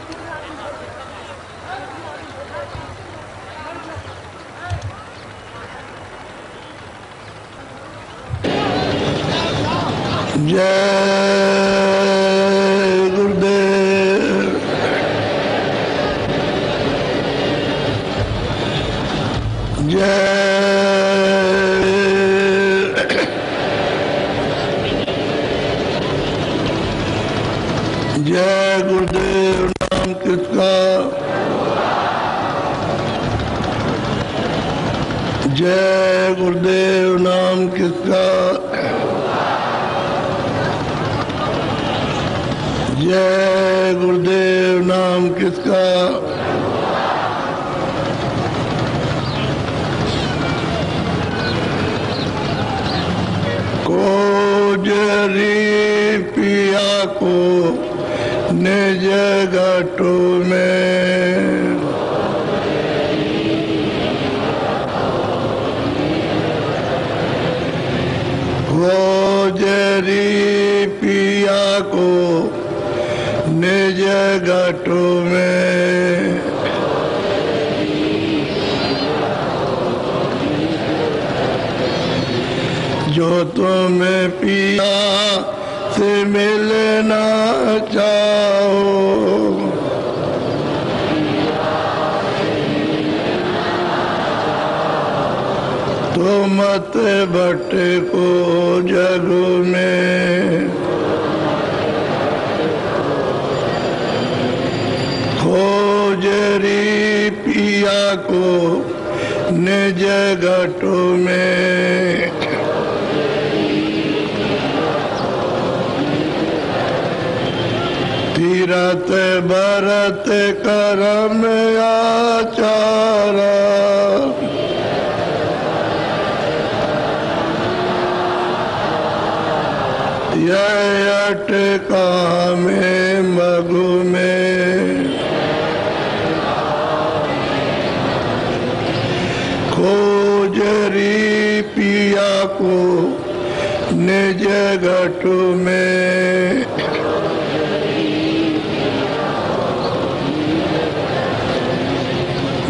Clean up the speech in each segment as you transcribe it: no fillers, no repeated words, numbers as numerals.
जय गुरुदेव। जय गुरुदेव नाम किसका। जय गुरुदेव नाम किसका। जय गुरुदेव नाम किसका। कोजरी पिया को निज घटो में। कोजरी पिया को निज घटो में। जो तुम्हें पिया से मिलना चाहो, तो मत भटको जग में। खोजरी पिया को निज घटो में। तीरथ भरत करम आचारा, यह अटका में मगु में। खोजरी पिया को निज घटो में।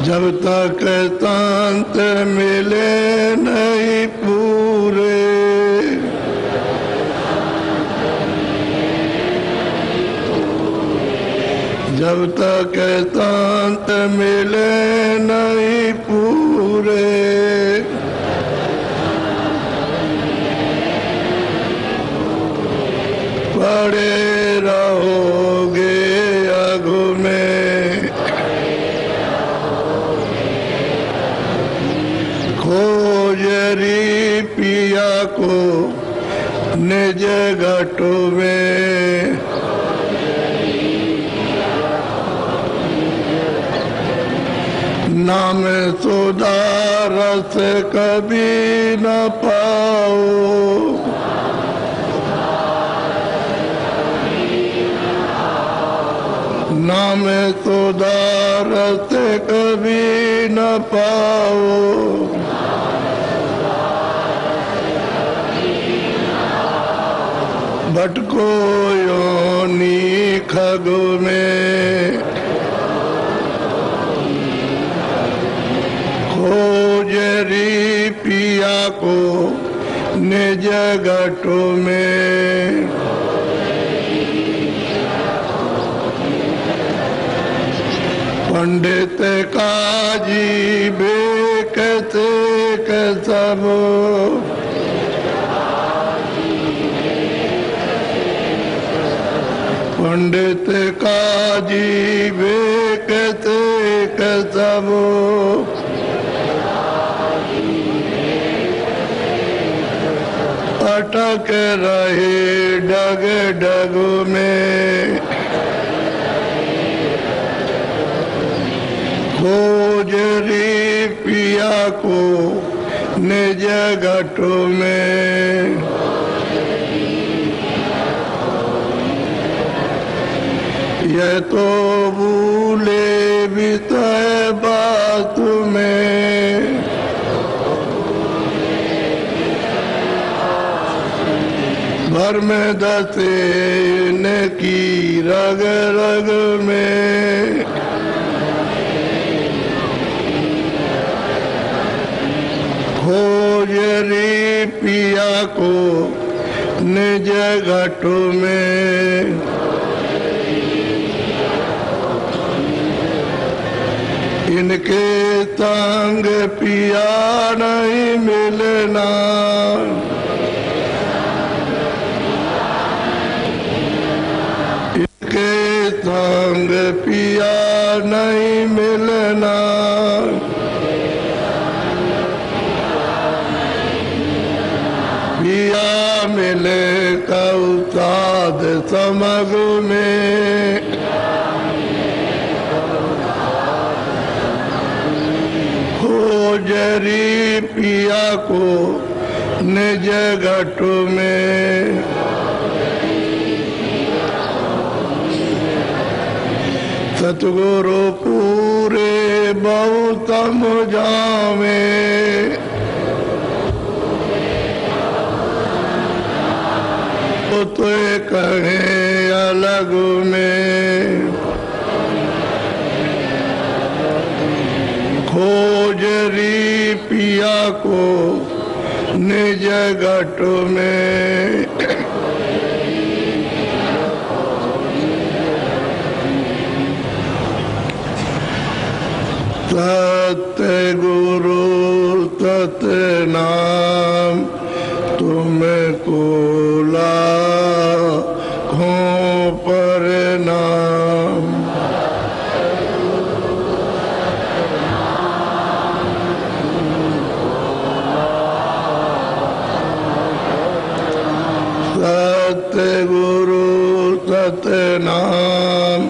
जब तक तांत मिले नहीं पूरे, जब तक तांत मिले नहीं पूरे, पड़े रहोगे अघु में। खोजरी पिया को निज घटो में। नाम सुधा रस कभी न पाओ, नाम सुधा रस कभी न पाओ। भटको योनि खग में। खोजरी पिया को निज घटो में। पंडित काजी बेकते के सब, पंडित काजी बेकते के सब। अटक रहे डग डग में। खोजरी पिया को निज घटो में। यह तो भूले बिताए बात में। धर्म दसे इनकी रग रग में। खोज रे पिया को निज घट में। इनके संग पिया नहीं मिलना। इनके संग पिया नहीं मिलना। पिया मिले कौसाद समग में। खोजरी पिया को निज घट में। सतगुरु पूरे बहुत मुझावे। तो कहे अलग में। खोज री पिया को निज घट में। सत्य गुरु सत्य नाम तुमको लाखों प्रणाम। सत्य गुरु सत्य नाम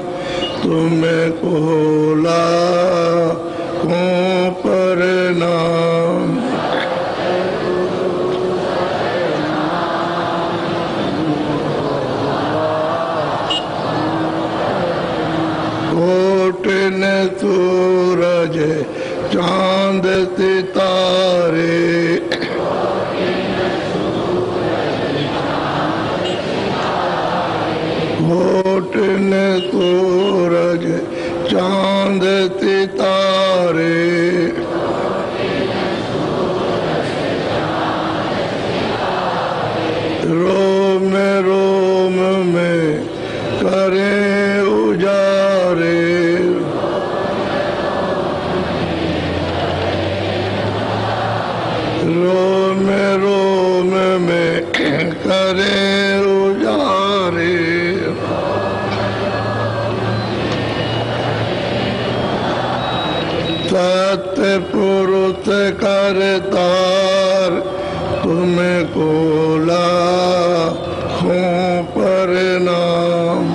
तुमको लाखों प्रणाम। कोटिन सूरज चांद सितारे। कोटिन सूरज चांद सितारे। रोम रोम में करें उजारे। रोम रोम में करें उजारे। सत्य पुरुष करतार तुमको लाखों प्रणाम।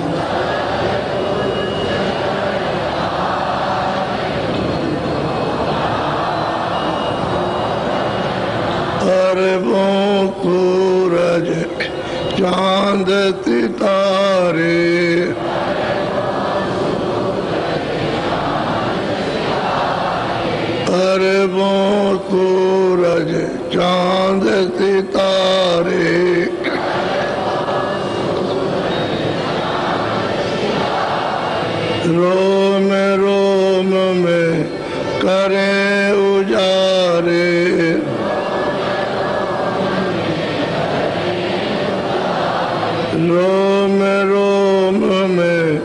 अरबों सूरज चांद सितारे। अरबों सूरज चांद सितारे। रोम रोम में करें उजारे। रोम रोम में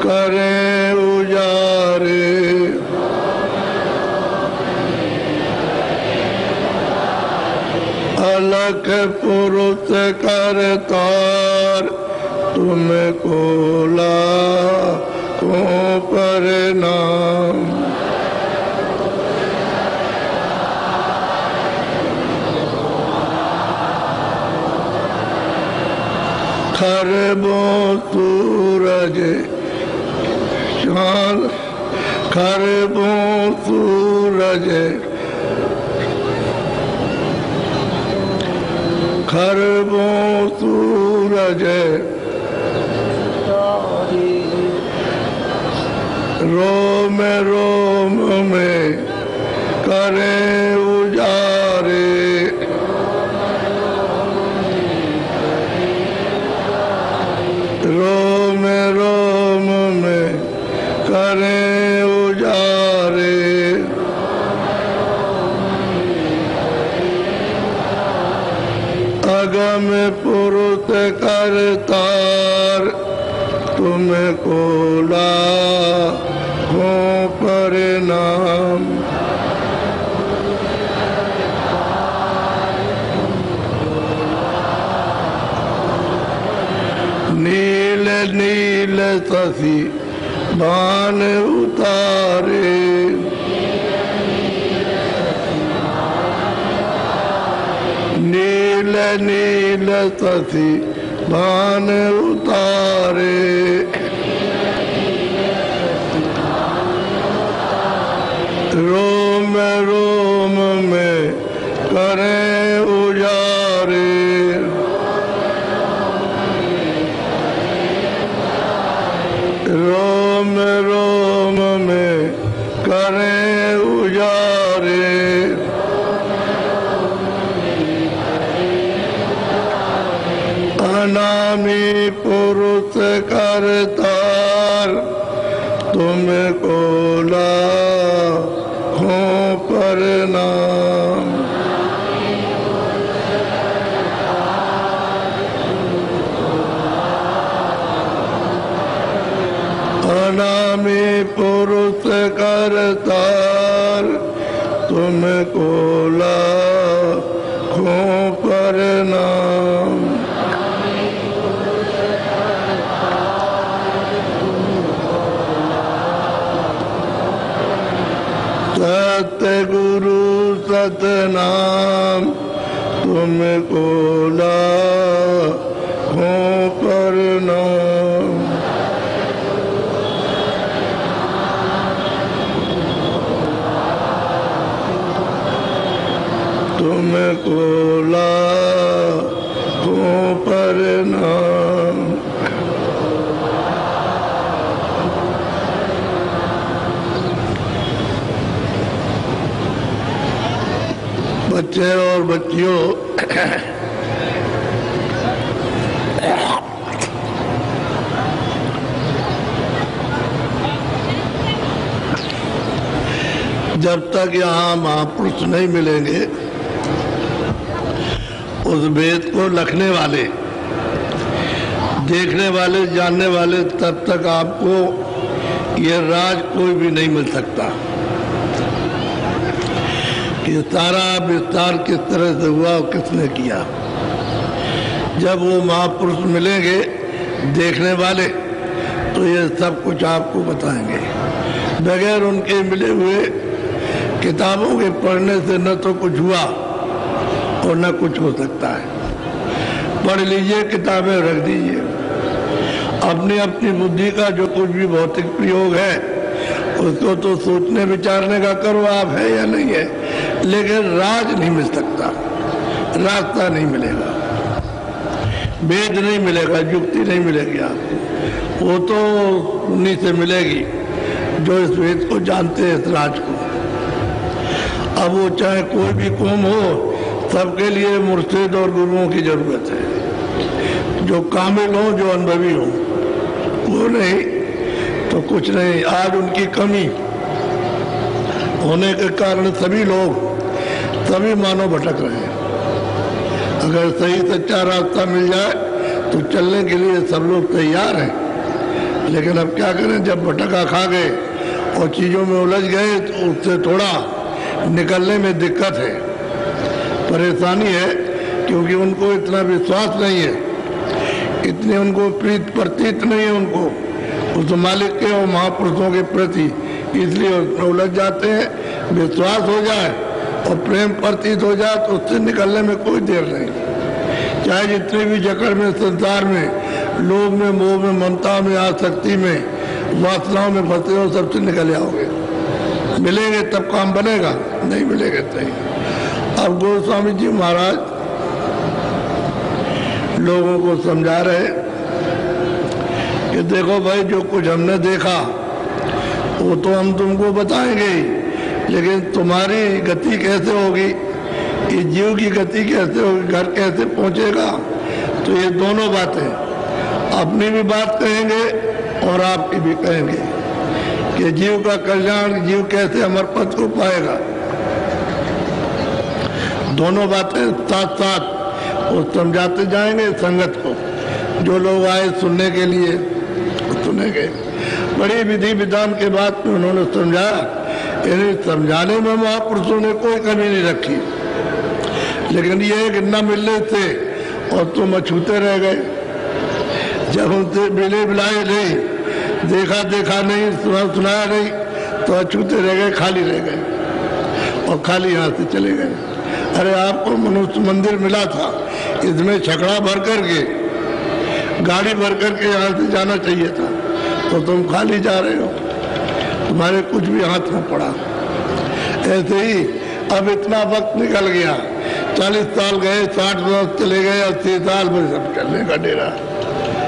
करें उजारे। अलख पुरुष करतार तुमको लाखों प्रणाम। खरबों सूरज चांद। खरबों सूरज खरबों सूरज रोम रोम में करें उजारे। करें उजारे, अगम पुरुष करतार, तुमको लाखों प्रणाम। नील नील शशि बाण उतारे, नील नील शशि बाण उतारे, रोम रोम में करें उजारे, रोम रोम में करें उजारे, अनामी पुरुष करतार, तुमको लाखों प्रणाम। अनामी पुरुष करतार, तुमको लाखों प्रणाम। सतगुरु सतनाम, तुमको लाखों प्रणाम। तुमको लाखों प्रणाम। बच्चे और बच्चियों, जब तक यहाँ महापुरुष नहीं मिलेंगे, उस वेद को लिखने वाले, देखने वाले, जानने वाले, तब तक आपको ये राज कोई भी नहीं मिल सकता कि सारा विस्तार किस तरह से हुआ और किसने किया। जब वो महापुरुष मिलेंगे देखने वाले, तो ये सब कुछ आपको बताएंगे। बगैर उनके मिले हुए किताबों के पढ़ने से न तो कुछ हुआ और न कुछ हो सकता है। पढ़ लीजिए, किताबें रख दीजिए, अपनी अपनी बुद्धि का जो कुछ भी भौतिक प्रयोग है उसको तो सोचने विचारने का करो आप, है या नहीं है, लेकिन राज नहीं मिल सकता, रास्ता नहीं मिलेगा, वेद नहीं मिलेगा, युक्ति नहीं मिलेगी आपको। वो तो उन्हीं से मिलेगी जो इस वेद को जानते हैं, इस राज को। अब वो चाहे कोई भी कौम हो, सबके लिए मुर्शिद और गुरुओं की जरूरत है, जो कामिल हो, जो अनुभवी हो। वो नहीं तो कुछ नहीं। आज उनकी कमी होने के कारण सभी लोग, सभी मानव भटक रहे हैं। अगर सही सच्चा रास्ता मिल जाए तो चलने के लिए सब लोग तैयार हैं, लेकिन अब क्या करें, जब भटका खा गए और चीज़ों में उलझ गए तो उससे थोड़ा निकलने में दिक्कत है, परेशानी है, क्योंकि उनको इतना विश्वास नहीं है, इतने उनको प्रीत प्रतीत नहीं है उनको उस मालिक के और महापुरुषों के प्रति, इसलिए उलझ जाते हैं। विश्वास हो जाए और प्रेम प्रतीत हो जाए तो उससे निकलने में कोई देर नहीं। चाहे जितने भी जकड़ में, संसार में, लोभ में, मोह में, ममता में, आसक्ति में, वासनाओं में फंसे हो, सबसे निकल जाओगे। मिलेंगे तब काम बनेगा, नहीं मिलेगा नहीं। अब गोस्वामी जी महाराज लोगों को समझा रहे कि देखो भाई, जो कुछ हमने देखा वो तो हम तुमको बताएंगे ही, लेकिन तुम्हारी गति कैसे होगी, इस जीव की गति कैसे होगी, घर कैसे पहुंचेगा, तो ये दोनों बातें, अपनी भी बात कहेंगे और आपकी भी कहेंगे। कि जीव का कल्याण, जीव कैसे अमर पद को पाएगा। दोनों बातें साथ साथ वो समझाते जाएंगे संगत को। जो लोग आए सुनने के लिए सुनेंगे। बड़ी विधि विधान के बाद में उन्होंने समझाया। इन्हें समझाने में महापुरुषों ने कोई कमी नहीं रखी, लेकिन ये कि न मिलने से और तुम अछूते रह गए। जब उनसे मिले बुलाए नहीं, देखा देखा नहीं, सुना सुनाया नहीं, तो अछूते रह गए, खाली रह गए और खाली यहाँ से चले गए। अरे आपको मनुष्य मंदिर मिला था, इसमें छकड़ा भर करके, गाड़ी भर करके यहाँ से जाना चाहिए था, तो तुम खाली जा रहे हो, तुम्हारे कुछ भी हाथ में पड़ा। ऐसे ही अब इतना वक्त निकल गया, 40 साल गए, 60 वर्ष चले गए, 80 साल में सब चलने का डेरा।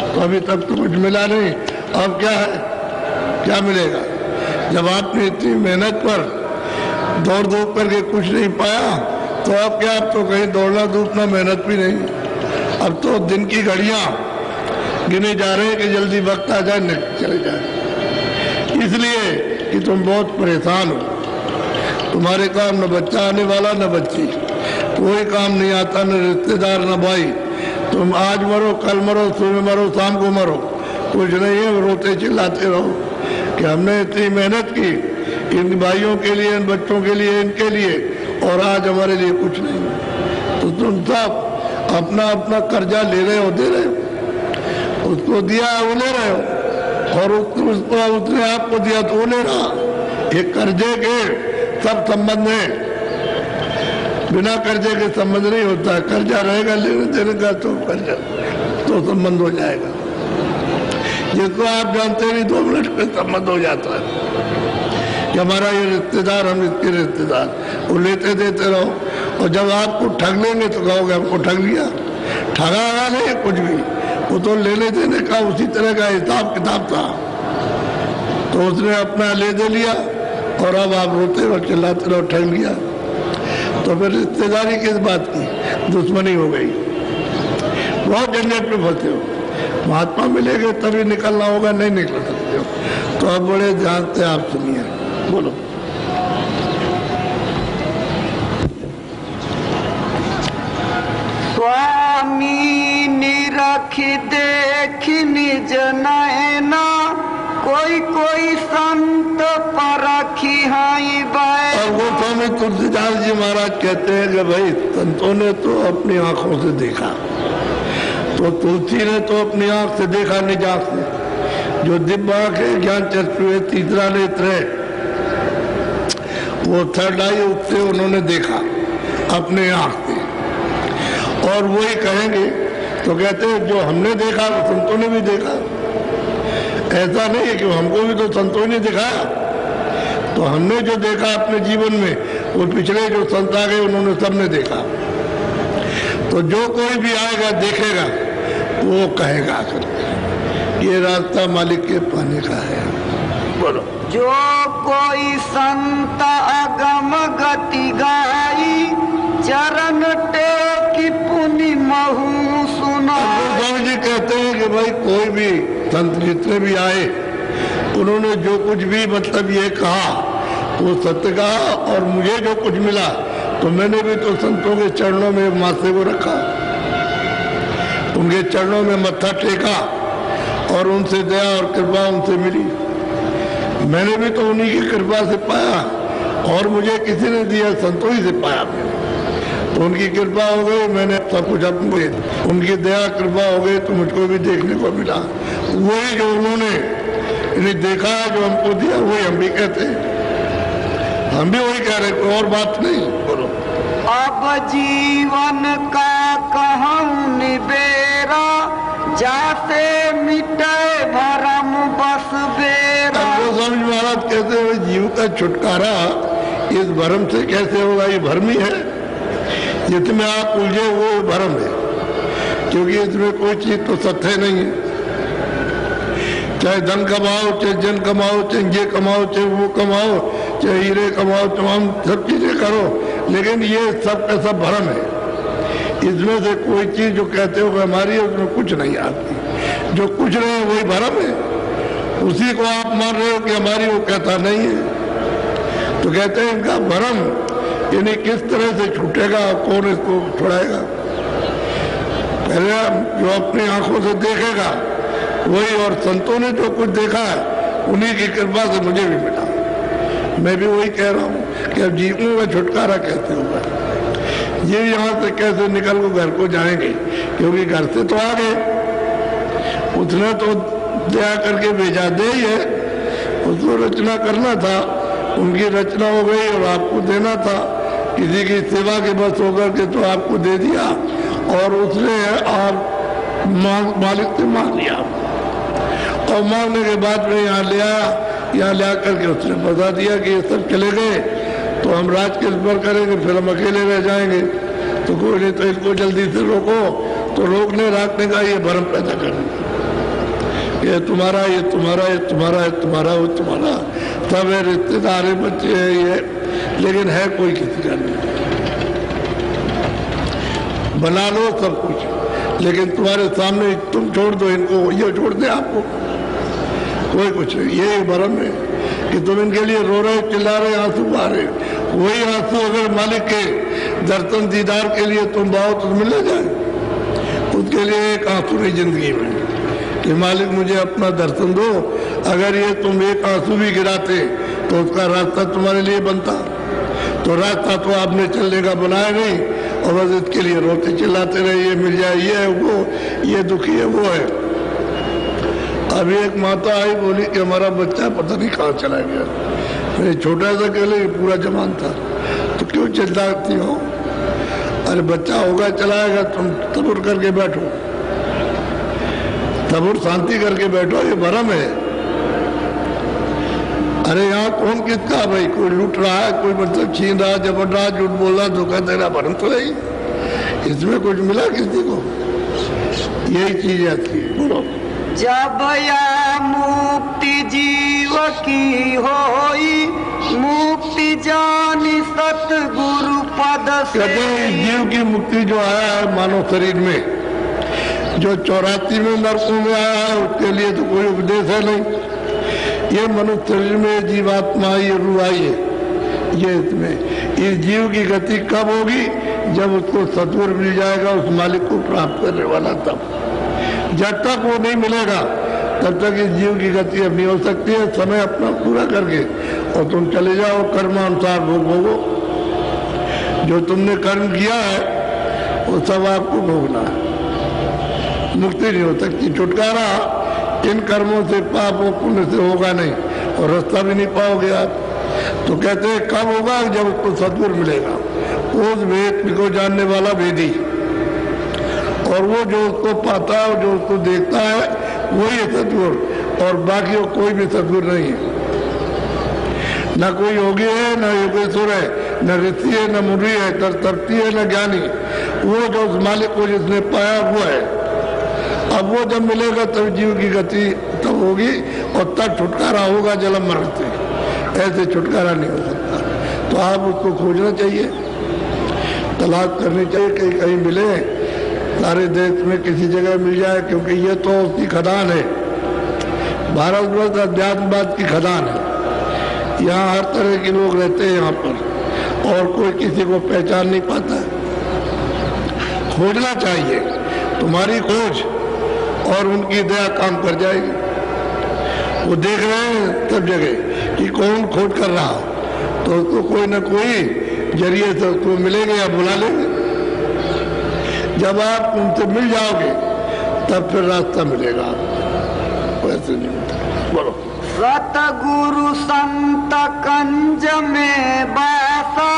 तो अभी तक तो कुछ मिला नहीं। अब क्या है, क्या मिलेगा? जब आपने इतनी मेहनत पर दौड़ धूप करके कुछ नहीं पाया, तो अब क्या, अब तो कहीं दौड़ना धूपना मेहनत भी नहीं। अब तो दिन की घड़ियां गिने जा रहे हैं कि जल्दी वक्त आ जाए, चले जाए। इसलिए कि तुम बहुत परेशान हो, तुम्हारे काम न बच्चा आने वाला न बच्ची, कोई काम नहीं आता, न रिश्तेदार न भाई। तुम आज मरो, कल मरो, सुबह मरो, शाम को मरो, कुछ नहीं है। रोते चिल्लाते रहो कि हमने इतनी मेहनत की इन भाइयों के लिए, इन बच्चों के लिए, इनके लिए, और आज हमारे लिए कुछ नहीं। तो तुम सब अपना अपना कर्जा ले रहे हो, दे रहे हो। उसको दिया वो ले रहे हो, और उसको उसने आपको दिया तो वो ले रहा। ये कर्जे के सब संबंध है, बिना कर्जे के संबंध नहीं होता। कर्जा रहेगा लेने देने का तो कर्जा तो संबंध हो जाएगा। जिसको आप जानते नहीं 2 मिनट में संबंध हो जाता है कि हमारा ये रिश्तेदार, हम इसके रिश्तेदार। वो लेते देते रहो, और जब आपको ठग लेंगे तो कहोगे हमको ठग लिया। ठगा नहीं कुछ भी, वो तो लेने देने का उसी तरह का हिसाब किताब था। तो उसने अपना ले दे लिया, और अब आप रोते रहो, चिल्लाते रहो, ठग लिया। तो फिर रिश्तेदारी किस बात की, दुश्मनी हो गई। बहुत झंझट में फंसे हो। महात्मा मिलेंगे तभी निकलना होगा, नहीं निकल सकते हो। तो अब बड़े ध्यान से आप सुनिए, बोलो। स्वामी निरख देख निज नैना, कोई कोई संत परखी हाई बाय। और वो स्वामी तुलसीदास जी महाराज कहते हैं कि भाई संतों ने तो अपनी आंखों से देखा, तो तुलसी ने तो अपनी आंख से देखा निज आंख से। जो दिव्य आंख है, ज्ञान चक्षु है, तीसरा नेत्र है, वो थर्ड आई, उससे उन्होंने देखा अपने आंख से। और वही कहेंगे तो कहते हैं जो हमने देखा वो संतों ने भी देखा। ऐसा नहीं है कि हमको भी तो संतों ने दिखाया। तो हमने जो देखा अपने जीवन में, वो पिछले जो संत आ गए उन्होंने सबने देखा। तो जो कोई भी आएगा देखेगा, वो कहेगा ये रास्ता मालिक के पाने का है। बोलो। जो कोई संत अगम गति गाई, चरण टेकी पुनि महु सुनाई। स्वामी जी कहते हैं कि भाई कोई भी संत जितने भी आए, उन्होंने जो कुछ भी मतलब ये कहा वो सत्य कहा। और मुझे जो कुछ मिला तो मैंने भी तो संतों के चरणों में माथे को रखा, उनके चरणों में मत्था टेका, और उनसे दया और कृपा उनसे मिली। मैंने भी तो उन्हीं की कृपा से पाया, और मुझे किसी ने दिया, संतों ही से पाया मैंने। तो उनकी कृपा हो गई, मैंने सब कुछ अपने, उनकी दया कृपा हो गई तो मुझको भी देखने को मिला। वही जो उन्होंने इन्हें देखा, जो हमको दिया, वही हम भी कहते हैं। हम भी वही कह रहे, कोई और बात नहीं। बोलो। अब जीवन का कहूँ निबेरा, जाते मिटे भरम बस बेरा। स्वामी महाराज कहते हैं जीव का छुटकारा इस भरम से कैसे होगा? ये भ्रम ही है, जिसमें आप उलझे वो भरम है, क्योंकि इसमें कोई चीज तो सत्य नहीं है। चाहे धन कमाओ, चाहे जन कमाओ, चाहे ये कमाओ, चाहे वो कमाओ, चाहे हीरे कमाओ, तमाम सब चीजें करो, लेकिन ये सब का सब भरम है। इसमें से कोई चीज जो कहते हो कि हमारी है, उसमें कुछ नहीं आती। जो कुछ नहीं वही भरम है, उसी को आप मान रहे हो कि हमारी, वो कहता नहीं है। तो कहते हैं इनका भरम यानी किस तरह से छूटेगा, कौन इसको छुड़ाएगा। पहले जो अपनी आंखों से देखेगा वही, और संतों ने जो कुछ देखा है उन्हीं की कृपा से मुझे भी मिला। मैं भी वही कह रहा हूँ कि अब जीवों में छुटकारा कैसे होगा, ये यहाँ से कैसे निकल को घर को जाएंगे, क्योंकि घर से तो आ गए, उसने तो दया करके भेजा दे ही है, उसको रचना करना था, उनकी रचना हो गई और आपको देना था। किसी की सेवा के बस होकर के तो आपको दे दिया और उसने आप मालिक से मांग लिया, और मांगने के बाद में यहाँ ले आया, यहाँ ले आकर के उसने बता दिया कि ये सब चले गए तो हम राज किस पर करेंगे, फिर हम अकेले रह जाएंगे। तो कोई नहीं, तो इनको जल्दी से रोको। तो रोकने राखने का ये भ्रम पैदा करना, ये तुम्हारा, ये तुम्हारा, ये तुम्हारा, ये तुम्हारा, वो तुम्हारा, सब है, रिश्तेदार है, बच्चे हैं, ये, लेकिन है कोई किसी का नहीं। बना लो सब कुछ, लेकिन तुम्हारे सामने तुम छोड़ दो इनको, ये छोड़ दे आपको, कोई कुछ नहीं। ये भरम है कि तुम इनके लिए रो रहे, चिल्ला रहे, आंसू बहा रहे, वही आंसू अगर मालिक के दर्शन दीदार के लिए तुम बहाओ तो मिल जाए। उसके लिए एक आंसू नहीं जिंदगी में कि मालिक मुझे अपना दर्शन दो। अगर ये तुम एक आंसू भी गिराते तो उसका रास्ता तुम्हारे लिए बनता। तो रास्ता तो आपने चलने का बनाया नहीं, और बस इसके लिए रोते चिल्लाते रहे, ये मिल जाए, ये है वो, ये दुखी है, वो है। अभी एक माता आई, बोली कि हमारा बच्चा पता नहीं कहाँ चला गया। मेरे छोटा सा कहले पूरा जवान था। तो क्यों चिल्लाती हो? अरे बच्चा होगा, चलाएगा, तुम तबुर करके बैठो, तबुर शांति करके बैठो, ये भरम है। अरे यहाँ कौन किसका भाई, कोई लूट रहा है, कोई मतलब छीन रहा, जबर रहा, झूठ बोल रहा, धोखा दे रहा, भरम तो नहीं, इसमें कुछ मिला किसी को? यही चीज आती है। बोलो। जब या मुक्ति जीव की होई, मुक्ति जानी सतगुरु पद से। कहते हैं जीव की मुक्ति जो आया है मानव शरीर में, जो 84 में नरकों में आया है, उसके लिए तो कोई उपदेश है नहीं। ये मनुष्य शरीर में जीवात्मा, ये रूह आई है, ये इसमें इस जीव की गति कब होगी? जब उसको सत्वर मिल जाएगा, उस मालिक को प्राप्त करने वाला, तब। जब तक वो नहीं मिलेगा तब तक इस जीव की गति अब नहीं हो सकती है। समय अपना पूरा करके और तुम चले जाओ, कर्मानुसार भोगो। जो तुमने कर्म किया है वो सब आपको भोगना है, मुक्ति नहीं हो सकती। छुटकारा इन कर्मों से, पाप और पुण्य से होगा नहीं, और रास्ता भी नहीं पाओगे आप। तो कहते हैं कब होगा? जब उसको सद्गुरु मिलेगा, उस वेद को जानने वाला वेदी, और वो जो उसको पाता है, जो उसको देखता है, वही है सद्गुरु, और बाकी वो कोई भी सद्गुरु नहीं है। न कोई योगी है, न योगेश्वर है, न ऋषि है, न मुनि है, तरती है, न ज्ञानी। वो जो उस मालिक को जिसने पाया वो है। अब वो जब मिलेगा तब जीव की गति तब होगी, और तब छुटकारा होगा जन्म मरण से। ऐसे छुटकारा नहीं हो सकता। तो आप उसको खोजना चाहिए, तलाश करनी चाहिए, कहीं कहीं मिले, सारे देश में किसी जगह मिल जाए, क्योंकि ये तो उसकी खदान है। भारतवर्ष अध्यात्मवाद की खदान है। यहाँ हर तरह के लोग रहते हैं यहाँ पर, और कोई किसी को पहचान नहीं पाता है। खोजना चाहिए, तुम्हारी खोज और उनकी दया काम कर जाएगी। वो देख रहे हैं सब जगह कि कौन खोज कर रहा, तो उसको कोई ना कोई जरिए से उसको मिलेंगे या बुला लेंगे। जब आप उनसे मिल जाओगे तब फिर रास्ता मिलेगा, वैसे नहीं मिलता। बोलो। सतगुरु संत कंज में बासा,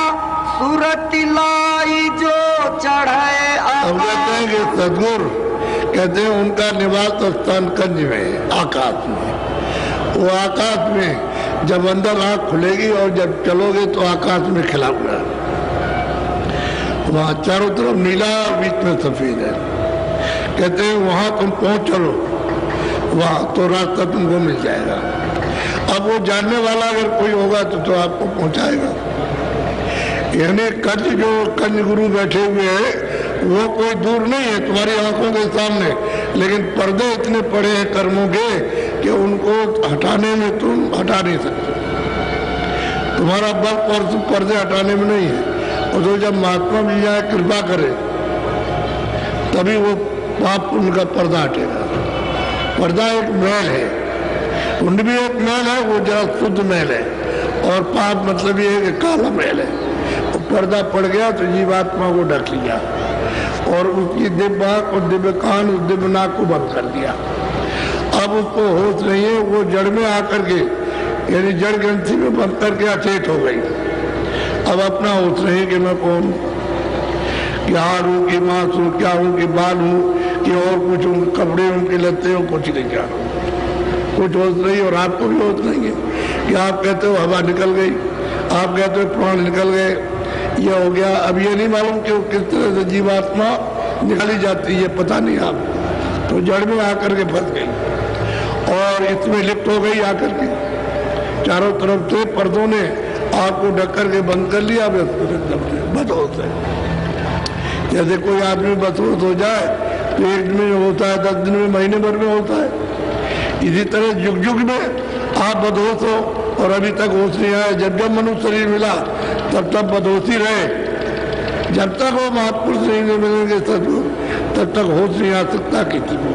सुरति लाई जो चढ़े। अब कहते हैं कि सदगुरु कहते हैं उनका निवास स्थान कंज में है, आकाश में। वो आकाश में जब अंदर आँख खुलेगी और जब चलोगे तो आकाश में खिला हुआ है। वहाँ चारों तरफ नीला, बीच में सफेद है। कहते हैं वहाँ तुम पहुँच चलो, वहाँ तो रास्ता तुमको मिल जाएगा। अब वो जानने वाला अगर कोई होगा तो आपको पहुँचाएगा। यानी कंज गुरु बैठे हुए हैं, वो कोई दूर नहीं है तुम्हारी आंखों के सामने, लेकिन पर्दे इतने पड़े हैं कर्मों के कि उनको हटाने में तुम हटा नहीं सकते, तुम्हारा बल और पर्दे हटाने में नहीं है। और तो जब महात्मा मिल जाए, कृपा करे, तभी वो पाप उनका पर्दा हटेगा। पर्दा एक मैल है, उनमें भी एक मैल है, वो जरा शुद्ध मैल है, और पाप मतलब ये है कि काला मैल है। वो पर्दा पड़ गया तो जीवात्मा को ढक लिया और उसकी दिव्य आंख और दिव्य कान और दिव्य नाक को बंद कर दिया। अब उसको होश नहीं है, वो जड़ में आकर के, यानी जड़ ग्रंथि में बंद करके अचेत हो गई। अब अपना होश नहीं कि मैं कौन, कि हार हूँ, कि मांस हूँ, क्या हूँ, कि बाल हूँ, कि और कुछ हूँ, कपड़े हूँ, कि लत्ते हूँ, कुछ नहीं क्या, कुछ होश नहीं। और आपको भी होश नहीं है कि आप कहते हो हवा निकल गई, आप कहते हो प्राण निकल गए, ये हो गया। अब ये नहीं मालूम कि वो किस तरह से जीवात्मा निकाली जाती है, पता नहीं आप, तो जड़ में आकर के फंस गई और इसमें लिप्त हो गई आकर के। चारों तरफ से पर्दों ने आपको ढक करके बंद कर लिया। बदहोश है, जैसे कोई आदमी बदहोश हो जाए तो एक दिन में होता है, 10 दिन में, महीने भर में होता है। इसी तरह युग युग में आप बदहोश हो और अभी तक होश नहीं आया। जब जब मनुष्य शरीर मिला तब तब बदहोशी रहे। जब तक वो महापुरुष नहीं मिलेंगे तब तक होश नहीं आ सकता किसी को,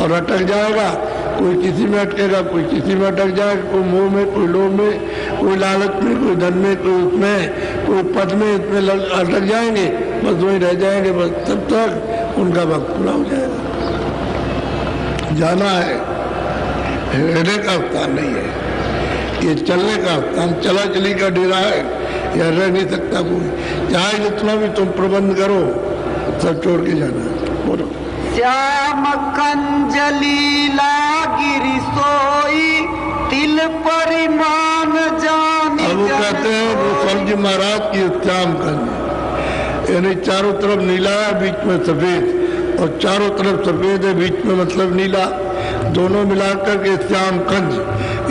और अटक जाएगा। कोई किसी में अटकेगा, कोई किसी में अटक जाएगा, कोई मोह में, कोई लोभ में, कोई लालच में, कोई धन में, कोई उसमें, कोई पद में, इसमें अटक जाएंगे, बस वहीं रह जाएंगे। बस तब तक उनका वक्त पूरा हो जाएगा। जाना है, रहने का स्थान नहीं है, ये चलने का स्थान, चला चली का डेरा है, यह रह नहीं सकता कोई। चाहे जितना भी तुम प्रबंध करो, सब छोड़ के जाना है। बोलो। श्याम कंजलीला गिरी सोई तिल परिमाण जानी। अब वो कहते हैं गोस्वामी जी महाराज की श्याम कंज, यानी चारों तरफ नीला है, बीच में सफेद, और चारों तरफ सफेद है, बीच में मतलब नीला, दोनों मिलाकर के श्याम कंज,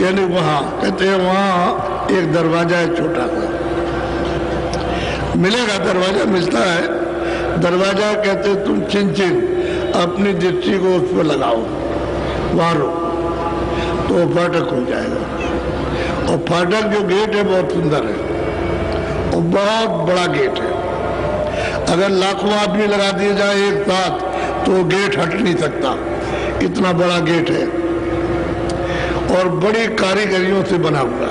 यानी वहां कहते हैं वहां एक दरवाजा है छोटा सा, मिलेगा दरवाजा, मिलता है दरवाजा। कहते तुम चिन चिन अपनी दृष्टि को उस पर लगाओ, वहां रोको तो फाटक हो जाएगा। और फाटक जो गेट है बहुत सुंदर है और बहुत बड़ा गेट है। अगर लाखों आदमी लगा दिए जाए एक साथ तो गेट हट नहीं सकता, इतना बड़ा गेट है और बड़ी कारीगरियों से बना हुआ।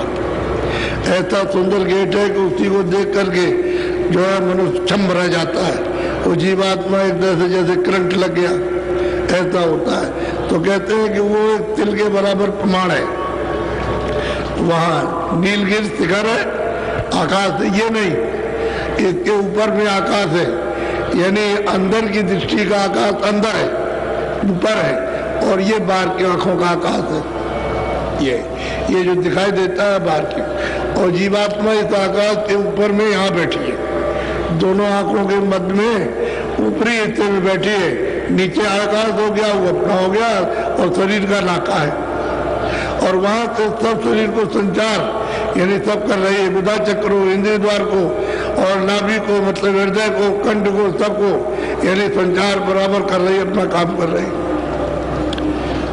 ऐसा सुंदर गेट है कि उसी को देख करके जो है मनुष्य छम रह जाता है। वो जीवात्मा एक तरह से जैसे करंट लग गया ऐसा होता है। तो कहते हैं कि वो एक तिल के बराबर प्रमाण है। वहाँ नीलगिरि शिखर है, आकाश ये नहीं, इसके ऊपर में आकाश है, यानी अंदर की दृष्टि का आकाश अंदर है, ऊपर है, और ये बाहर की आंखों का आकाश है। ये जो दिखाई देता है बाहर की, और जीवात्मा इस आकाश के ऊपर में यहाँ बैठी है, दोनों आंखों के मध्य में ऊपरी हिस्से में बैठी है। नीचे आकाश हो गया, वो अपना हो गया, और शरीर का नाका है, और वहां से सब शरीर को संचार यानी सब कर रही है। बुधा चक्र को, इंद्रिय द्वार को, और नाभि को मतलब हृदय को, कंठ को, सबको यानी संचार बराबर कर रही है, अपना काम कर रही है।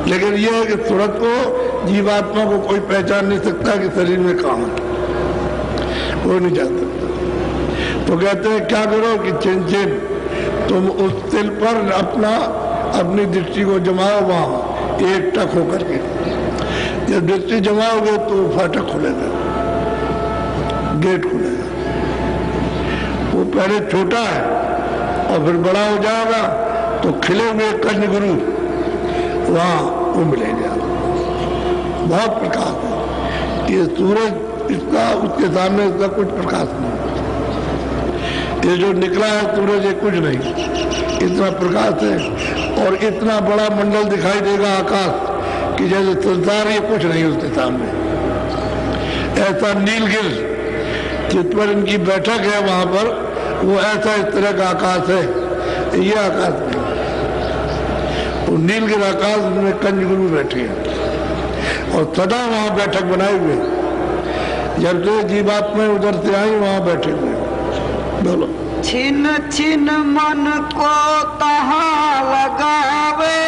लेकिन यह है कि सूरत को, जीवात्मा को कोई पहचान नहीं सकता कि शरीर में कहाँ है, वो नहीं जान सकता। तो कहते हैं क्या करो कि चिन चिन तुम उस तिल पर अपनी दृष्टि को जमाओ, वहां एक टक होकर के। जब दृष्टि जमाओगे तो फाटक खुलेगा, गेट खुलेगा। वो पहले छोटा है और फिर बड़ा हो जाएगा तो खिले हुए कन्या गुरु वहां वो मिलेगा। बहुत प्रकाश है, ये सूरज इसका उसके सामने इसका कुछ प्रकाश नहीं। ये जो निकला है सूरज ये कुछ नहीं, इतना प्रकाश है और इतना बड़ा मंडल दिखाई देगा आकाश कि जैसे संसार ये कुछ नहीं उसके सामने। ऐसा नीलगिरि जिस पर इनकी बैठक है वहां पर, वो ऐसा इस तरह का आकाश है, ये आकाश नहीं। वो नीलगिरि आकाश में कंजगुरु बैठे हैं और सदा वहां बैठक बनाए हुए। जब से जीवात्मा उधर से आई वहां बैठे हुए। बोलो। छिन छिन मन को तहाँ लगावे,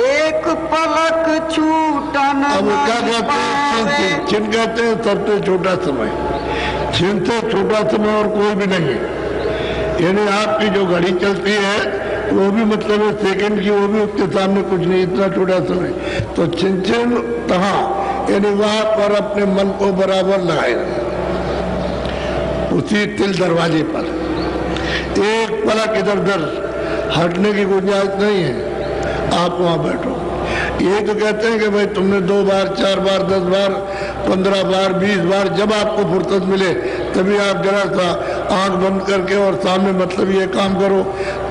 एक पलक छूटन अब क्या कहते हैं? छिन कहते हैं सबसे छोटा समय। छिन से छोटा समय और कोई भी नहीं है। यानी आपकी जो घड़ी चलती है वो भी मतलब है सेकंड की, वो भी उसके सामने कुछ नहीं, इतना छोटा समय। तो छिन छिन तहाँ, यानी वहां पर अपने मन को बराबर लगाए उसी तिल दरवाजे पर। एक पलक इधर उधर हटने की गुंजाइश नहीं है, आप वहां बैठो। ये तो कहते हैं कि भाई तुमने 2 बार 4 बार 10 बार 15 बार 20 बार जब आपको फुर्सत मिले तभी आप जरा सा आंख बंद करके और सामने मतलब ये काम करो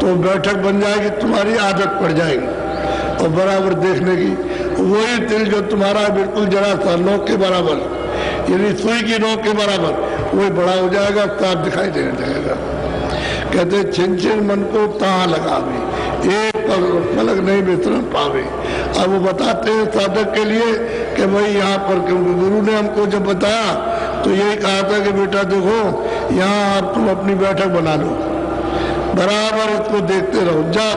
तो बैठक बन जाएगी, तुम्हारी आदत पड़ जाएगी और बराबर देखने की। वही तिल जो तुम्हारा बिल्कुल जरा सा नोक के बराबर, यानी सुई की नोक के बराबर, वही बड़ा हो जाएगा, साफ दिखाई देने लगेगा। कहते छिन छिन मन को तहाँ लगावे, एक पलक नहीं विश्राम पावे। अब वो बताते हैं साधक के लिए कि भाई यहाँ पर, क्योंकि गुरु ने हमको जब बताया तो यही कहा था कि बेटा देखो यहाँ आप तुम अपनी बैठक बना लो, बराबर इसको देखते रहो, जब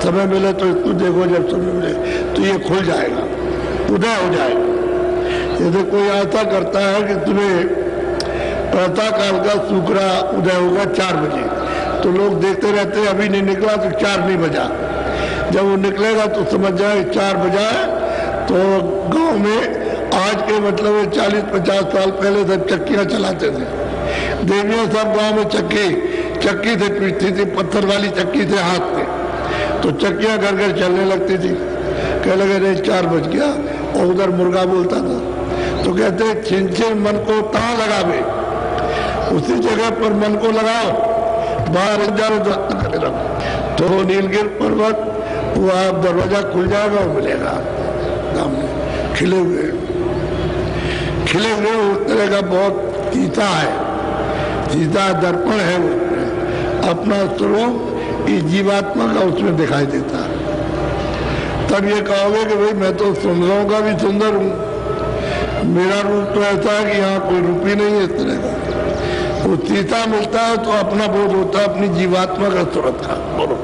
समय मिले तो इसको देखो, जब समय मिले तो ये खुल जाएगा, उदय हो जाएगा। जैसे कोई ऐसा करता है कि तुम्हें प्रातः काल का सूखरा उदय होगा 4 बजे, तो लोग देखते रहते हैं, अभी नहीं निकला तो 4 नहीं बजा। जब वो निकलेगा तो समझ जाए 4 बजा है। तो गांव में आज के मतलब 40-50 साल पहले सब चक्कियां चलाते थे, देवियां सब गांव में चक्की से पीटती थी, पत्थर वाली चक्की से हाथ में, तो चक्कियां घर घर चलने लगती थी। कह लगे नहीं 4 बज गया, और उधर मुर्गा बोलता था। तो कहते छिन छिन मन को तहाँ लगावे, उसी जगह पर मन को लगाओ, बाहर जाओ करे रहो तो नीलगिरी पर्वत वो आप दरवाजा खुल जाएगा और मिलेगा सामने खिले हुए उस तरह का बहुत सीता है, सीता दर्पण है, उसमें अपना स्वरूप इस जीवात्मा का उसमें दिखाई देता है। तब ये कहोगे कि भाई मैं तो सुंदरों का भी सुंदर हूँ, मेरा रूप तो ऐसा है कि यहाँ कोई रूप ही नहीं है। इस तरह का वो सीता मिलता है तो अपना बोध होता है, अपनी जीवात्मा का स्वरूप का। बोलो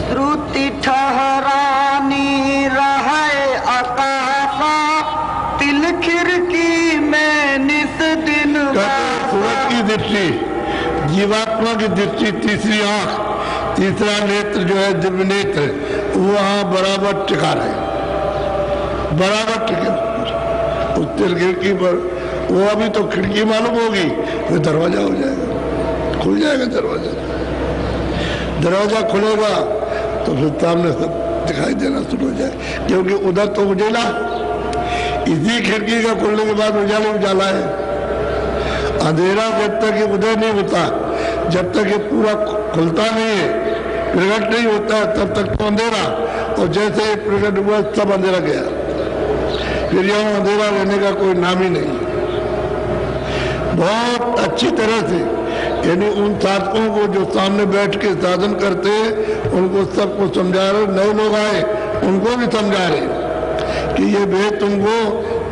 श्रुति ठहरानी रहे आकाशा, तिल खिड़की में निस दिन सूरज की दृष्टि, जीवात्मा की दृष्टि, तीसरी आंख, तीसरा नेत्र जो है दिव्य नेत्र, वहाँ बराबर टिका रहे, बराबर टिके उस तिल खिड़की पर। वो अभी तो खिड़की मालूम होगी, फिर दरवाजा हो जाएगा, खुल जाएगा दरवाजा। दरवाजा खुलेगा तो फिर सामने सब दिखाई देना शुरू हो जाए, क्योंकि उधर तो उजाला, इसी खिड़की का खुलने के बाद उजाला उजाला है। अंधेरा जब तक ये उदय नहीं होता, जब तक ये पूरा खुलता नहीं है, प्रकट नहीं होता है, तब तक तो अंधेरा, और जैसे ये प्रकट हुआ सब अंधेरा गया, फिर यहाँ अंधेरा रहने का कोई नाम ही नहीं। बहुत अच्छी तरह से, यानी उन साधकों को जो सामने बैठ के साधन करते हैं उनको सबको समझा रहे, नए लोग आए उनको भी समझा रहे कि ये भेद तुमको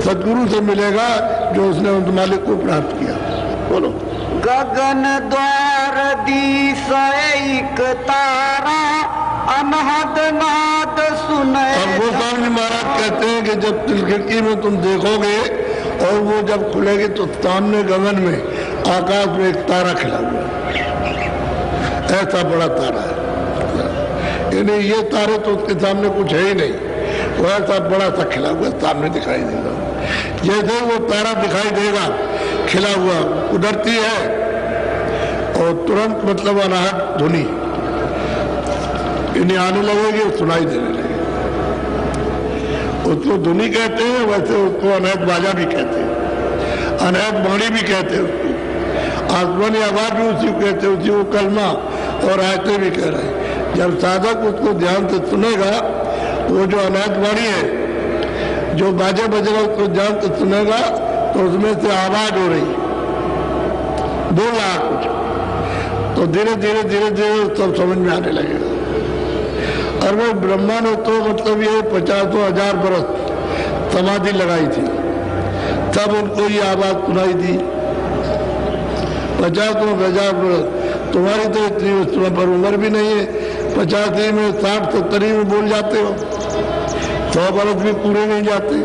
सदगुरु से मिलेगा जो उसने उस मालिक को प्राप्त किया। बोलो गगन द्वार दिस एक तारा, अनहद नाद सुने। अब गोस्वामी महाराज कहते हैं कि जब तिल खिड़की में तुम देखोगे और वो जब खुलेगी तो सामने गगन में आकाश में एक तारा खिला हुआ है, ऐसा बड़ा तारा है, यानी ये तारे तो उसके सामने कुछ है ही नहीं, वो ऐसा बड़ा सा खिला हुआ सामने दिखाई देगा। जैसे वो तारा दिखाई देगा खिला हुआ, उधरती है और तुरंत मतलब अनाहट ध्वनि इन्हें आने लगेगी, सुनाई देने लगेगी। उसको ध्वनि कहते हैं, वैसे उसको अनहद बाजा भी कहते हैं, अनहद वाणी भी कहते हैं उसको, आसमानी आवाज भी उसी को कहते हैं, उसी को कलमा और आयतें भी कह रहे हैं। जब साधक उसको ध्यान से सुनेगा, वो जो अनहद वाणी है, जो बाजे बज रहा उसको ध्यान से सुनेगा तो उसमें से आवाज हो रही, बोल रहा कुछ, तो धीरे धीरे धीरे धीरे सब समझ में आने लगेगा। और वो ब्रह्मा ने तो मतलब ये 50,000 बरस समाधि लगाई थी, तब उनको ये आवाज सुनाई दी। 50,000 बरस, तुम्हारी तो इतनी उस समय पर उम्र भी नहीं है, 85 में 60-70 में बोल जाते हो, 100 बरस भी पूरे नहीं जाते।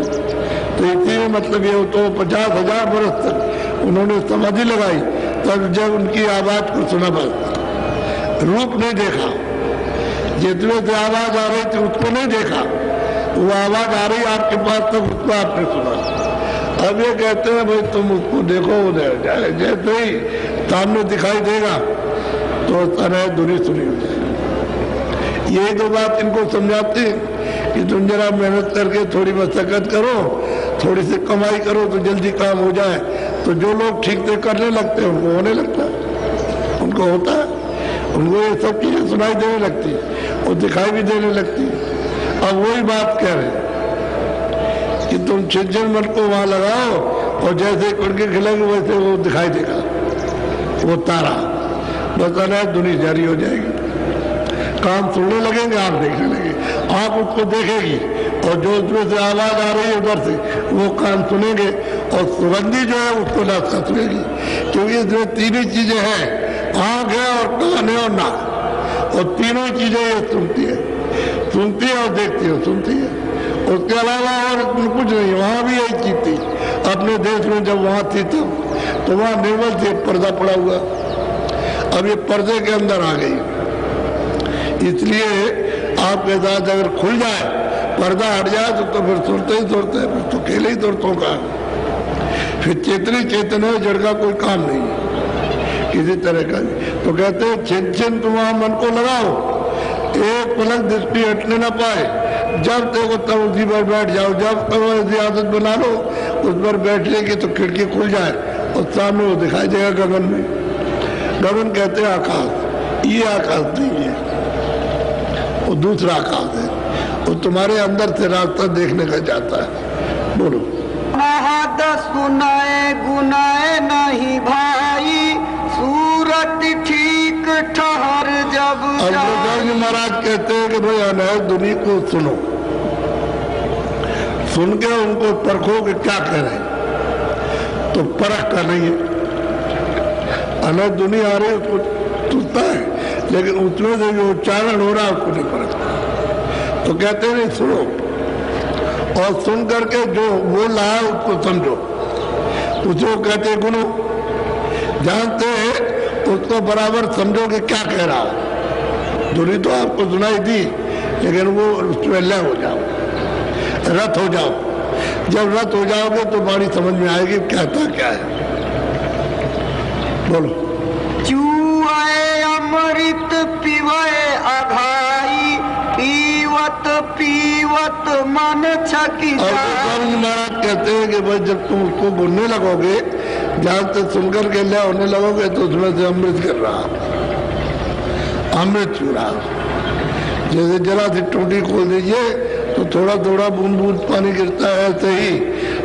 तो इतने मतलब ये तो 50,000 बरस तक उन्होंने समाधि लगाई, तब जब उनकी आवाज को सुना, बस रूप नहीं देखा, जितने से आवाज आ रही थी उसको नहीं देखा, वो आवाज आ रही आपके पास तक, उसको आपने सुना। अब ये कहते हैं भाई तुम उसको देखो, जैसे ही सामने दिखाई देगा तो तरह दूरी सुनी हो जाएगी। यही तो बात इनको समझाती कि तुम जरा मेहनत करके थोड़ी मशक्कत करो, थोड़ी सी कमाई करो तो जल्दी काम हो जाए। तो जो लोग ठीक से करने लगते हैं उनको होने लगता है, उनको होता है, उनको ये सब चीजें सुनाई देने लगती है और दिखाई भी देने लगती है। अब वही बात कह रहे हैं कि तुम छिंचन मन को वहां लगाओ और जैसे कुड़के खिलेंगे वैसे वो दिखाई देगा, वो तारा बस अनहद दुनिया जारी हो जाएगी। कान सुनने लगेंगे, आंख देखने लगे, आंख उसको देखेगी और जो उसमें से आवाज आ रही है उधर से वो कान सुनेंगे और सुगंधी जो है उसको नाक सुनेगी। क्योंकि इसमें तीन ही चीजें हैं, आंख है और कान है और नाक, और तीनों चीजें ये सुनती है और देखती है, सुनती है। उसके अलावा और कुछ नहीं। वहां भी यही चीज थी अपने देश में, जब वहां थी तब तो वहां निर्मल से पर्दा पड़ा हुआ, अब ये पर्दे के अंदर आ गई। इसलिए आपके साथ अगर खुल जाए, पर्दा हट जाए तो फिर सुनते ही सुनते हैं, फिर तो अकेले ही सुरतों का, फिर चेतनी चेतन है, जड़ का कोई काम नहीं किसी तरह का। तो कहते हैं छिन छिन तुम वहां मन को लगाओ, एक पलक दृष्टि हटने ना पाए, जब देखो तब उसी पर बैठ जाओ। जब तब ऐसी आदत बना लो उस पर बैठने की तो खिड़की खुल जाए और सामने वो दिखाई देगा गगन में। गगन कहते हैं आकाश, ये आकाश नहीं है, वो दूसरा आकाश है, वो तुम्हारे अंदर से रास्ता देखने का जाता है। बोलो। महद सुनाए गुनाए नहीं भाई, सूरत ठीक ठहर जब जाए। महाराज कहते हैं कि भाई अनहद दुनिया को सुनो, सुन के उनको परखो कि क्या कह रहे हैं। तो परख का नहीं है, अनहद दुनिया आ रही है उसको सुनता है, लेकिन उसमें से जो उच्चारण हो रहा है उसको नहीं परखता। तो कहते नहीं सुनो, और सुन करके जो बोल रहा है उसको समझो, उसको कहते गुनो। जानते हैं उसको बराबर समझो कि क्या कह रहा हो। धुनी तो आपको सुनाई दी, लेकिन वो उसमें लय हो जाओ, रत हो जाओ। जब रत हो जाओगे तो बाणी समझ में आएगी कहता क्या है। बोलो। चूए अमृत पीवे अघाई, पीवत पीवत मन छकी। महाराज कहते हैं कि भाई जब तुम उसको बोलने लगोगे, जहां तक सुनकर के लय होने लगोगे तो उसमें से अमृत कर रहा, अमृत चूरा। जैसे जरा सी टूटी खोल दीजिए तो थोड़ा थोड़ा बूंद बूंद पानी गिरता है, ऐसे ही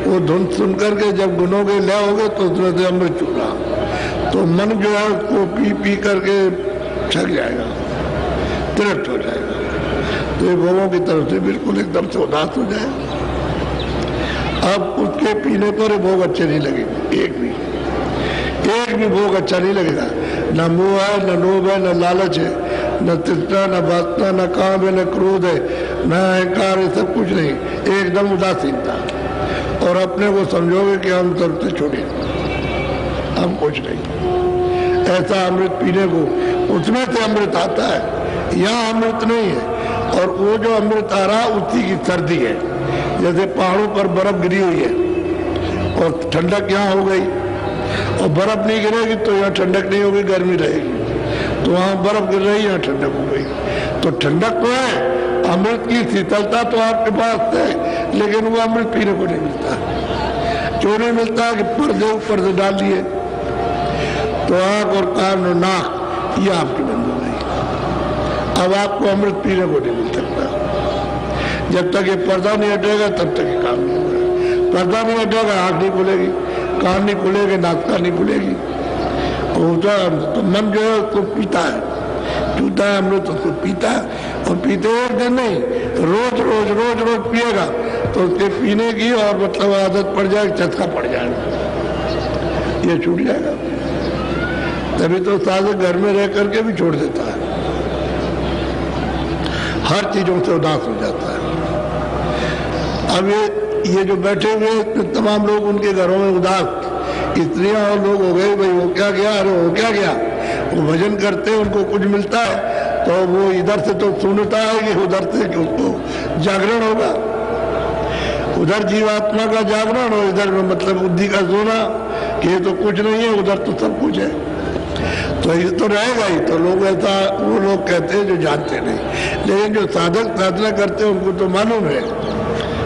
वो धुन सुन करके जब गुनोगे लय होगे तो उसमें से अमृत चूरा। तो मन जो है उसको पी पी करके छक जाएगा, तृप्त हो जाएगा। तो ये भोगों की तरफ से बिल्कुल एकदम से उदास हो जाए। अब उसके पीने पर भोग अच्छे नहीं लगेंगे, एक भी भोग अच्छा नहीं लगेगा। न मोह है, न लोभ है, न लालच है, न तृष्णा, न वासना, न काम है, न क्रोध है, न अहंकार है, सब कुछ नहीं, एकदम उदासीनता। और अपने को समझोगे कि हम सबसे छोटे, हम कुछ नहीं। ऐसा अमृत पीने को, उसमें से अमृत आता है, यहाँ अमृत नहीं है। और वो जो अमृत आ रहा उसी की सर्दी है। जैसे पहाड़ों पर बर्फ गिरी हुई है और ठंडक यहाँ हो गई, और बर्फ नहीं गिरेगी तो यहाँ ठंडक नहीं होगी, गर्मी रहेगी। तो वहाँ बर्फ गिर रही, यहाँ ठंडक हो गई। तो ठंडक तो है, अमृत की शीतलता तो आपके पास है, लेकिन वो अमृत पीने को नहीं मिलता। क्यों नहीं मिलता कि पर्दे ऊपर से डाल दिए, तो आंख और कान और नाक ये आपकी बंद हो गई। अब आपको अमृत पीने को नहीं मिल सकता। जब तक ये पर्दा नहीं हटेगा तब तक ये काम नहीं होगा। पर्दा नहीं हटेगा, आंख नहीं खुलेगी, कान नहीं खुलेगी, नाक नहीं खुलेगी। तो मन जो है उसको पीता है, पीता है अमृत, उसको पीता है। और पीते एक दिन नहीं, रोज रोज रोज रोज पिएगा तो उसके पीने की और मतलब आदत पड़ जाएगी, चस्का पड़ जाएगा, ये छूट जाएगा। तभी तो साधक घर में रह करके भी छोड़ देता है, हर चीजों से उदास हो जाता है। अब ये जो बैठे हुए तमाम लोग उनके घरों में उदास, स्त्रियां और लोग हो गए, भाई वो क्या गया, अरे वो क्या गया। वो भजन करते हैं, उनको कुछ मिलता है तो वो इधर से तो सुनता है कि उधर से कि उसको जागरण होगा, उधर जीवात्मा का जागरण और इधर मतलब बुद्धि का सोना कि ये तो कुछ नहीं है, उधर तो सब कुछ है। तो ये तो रहेगा ही। तो लोग ऐसा वो लोग कहते हैं जो जानते नहीं, लेकिन जो साधक साधना करते हैं उनको तो मालूम है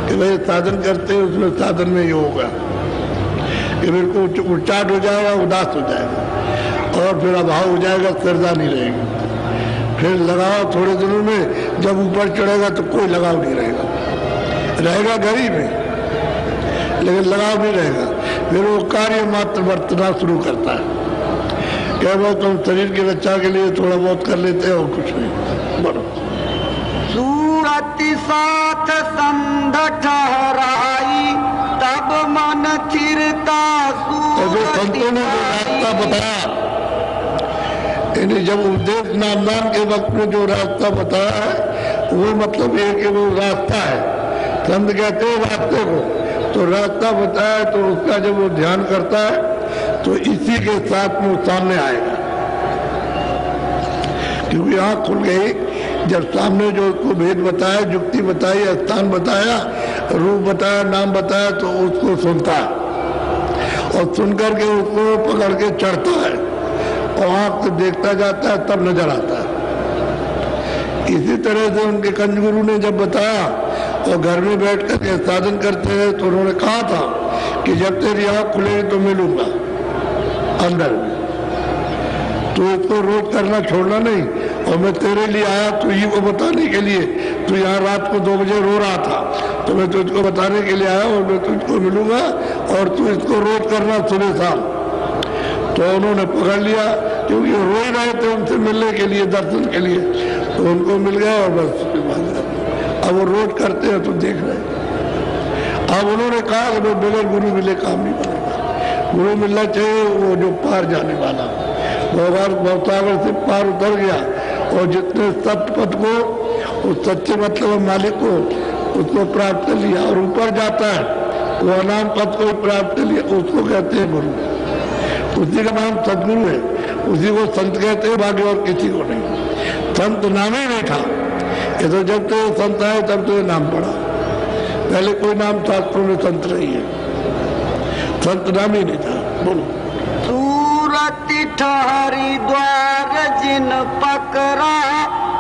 कि भाई साधन करते हैं, उसमें साधन में ये होगा कि मेरे को उच्चाट हो जाएगा, उदास हो जाएगा और फिर अभाव हो जाएगा, श्रद्धा नहीं रहेगी। फिर लगाव थोड़े दिनों में जब ऊपर चढ़ेगा तो कोई लगाव नहीं रहेगा, रहेगा गरीब में लेकिन लगाव नहीं रहेगा। फिर वो कार्य मात्र बरतना शुरू करता है, क्या बहुत हम शरीर की रक्षा के लिए थोड़ा बहुत कर लेते हैं और कुछ नहीं। बोलो। सूरति साथ संध ठहराई तब मन थिरता संतों ने जो रास्ता बताया, यानी जब उपदेश नाम के वक्त में जो रास्ता बताया है वो मतलब ये कि वो रास्ता है। संत कहते हैं रास्ते को, तो रास्ता बताया तो उसका जब वो ध्यान करता है तो इसी के साथ में सामने आएगा, क्योंकि आँख खुल गई जब सामने जो उसको भेद बताया, जुक्ति बताई, स्थान बताया, रूप बताया, नाम बताया, तो उसको सुनता है और सुन करके उसको पकड़ के चढ़ता है और आँख से देखता जाता है, तब नजर आता है। इसी तरह से उनके कंज गुरु ने जब बताया और घर में बैठ कर साधन करते हैं तो उन्होंने कहा था कि जब तेरी आँख खुलेगी तो मिलूंगा अंदर में, तो इसको रोज करना छोड़ना नहीं। और मैं तेरे लिए आया तुझी को बताने के लिए, तू यहाँ रात को 2 बजे रो रहा था तो मैं तुझको बताने के लिए आया और मैं तुझको मिलूंगा और तू इसको रोज करना सुबह शाम। तो उन्होंने पकड़ लिया, क्योंकि वो रो ही रहे थे उनसे मिलने के लिए, दर्शन के लिए, तो उनको मिल गया और बस अब वो रोज करते हैं तो देख रहे। अब उन्होंने कहा कि बगैर गुरु मिले काम नहीं बनेगा, गुरु मिलना चाहिए वो जो पार जाने वाला, भवसागर से पार उतर गया और जितने सत्य पद को उस सच्चे मतलब मालिक को उसको प्राप्त कर लिया और ऊपर जाता है वो अनाम पद को प्राप्त कर लिया, उसको कहते हैं गुरु। उसी का नाम सदगुरु है, उसी को संत कहते हैं, बाकी और किसी को नहीं। संत नाम ही नहीं था, ये तो जब तो संत आए तब तो ये नाम पड़ा, पहले कोई नाम शास्त्रों में संत नहीं है, संत नाम ही नहीं था। बोलो। सूरति ठहरी द्वार जिन पकड़ा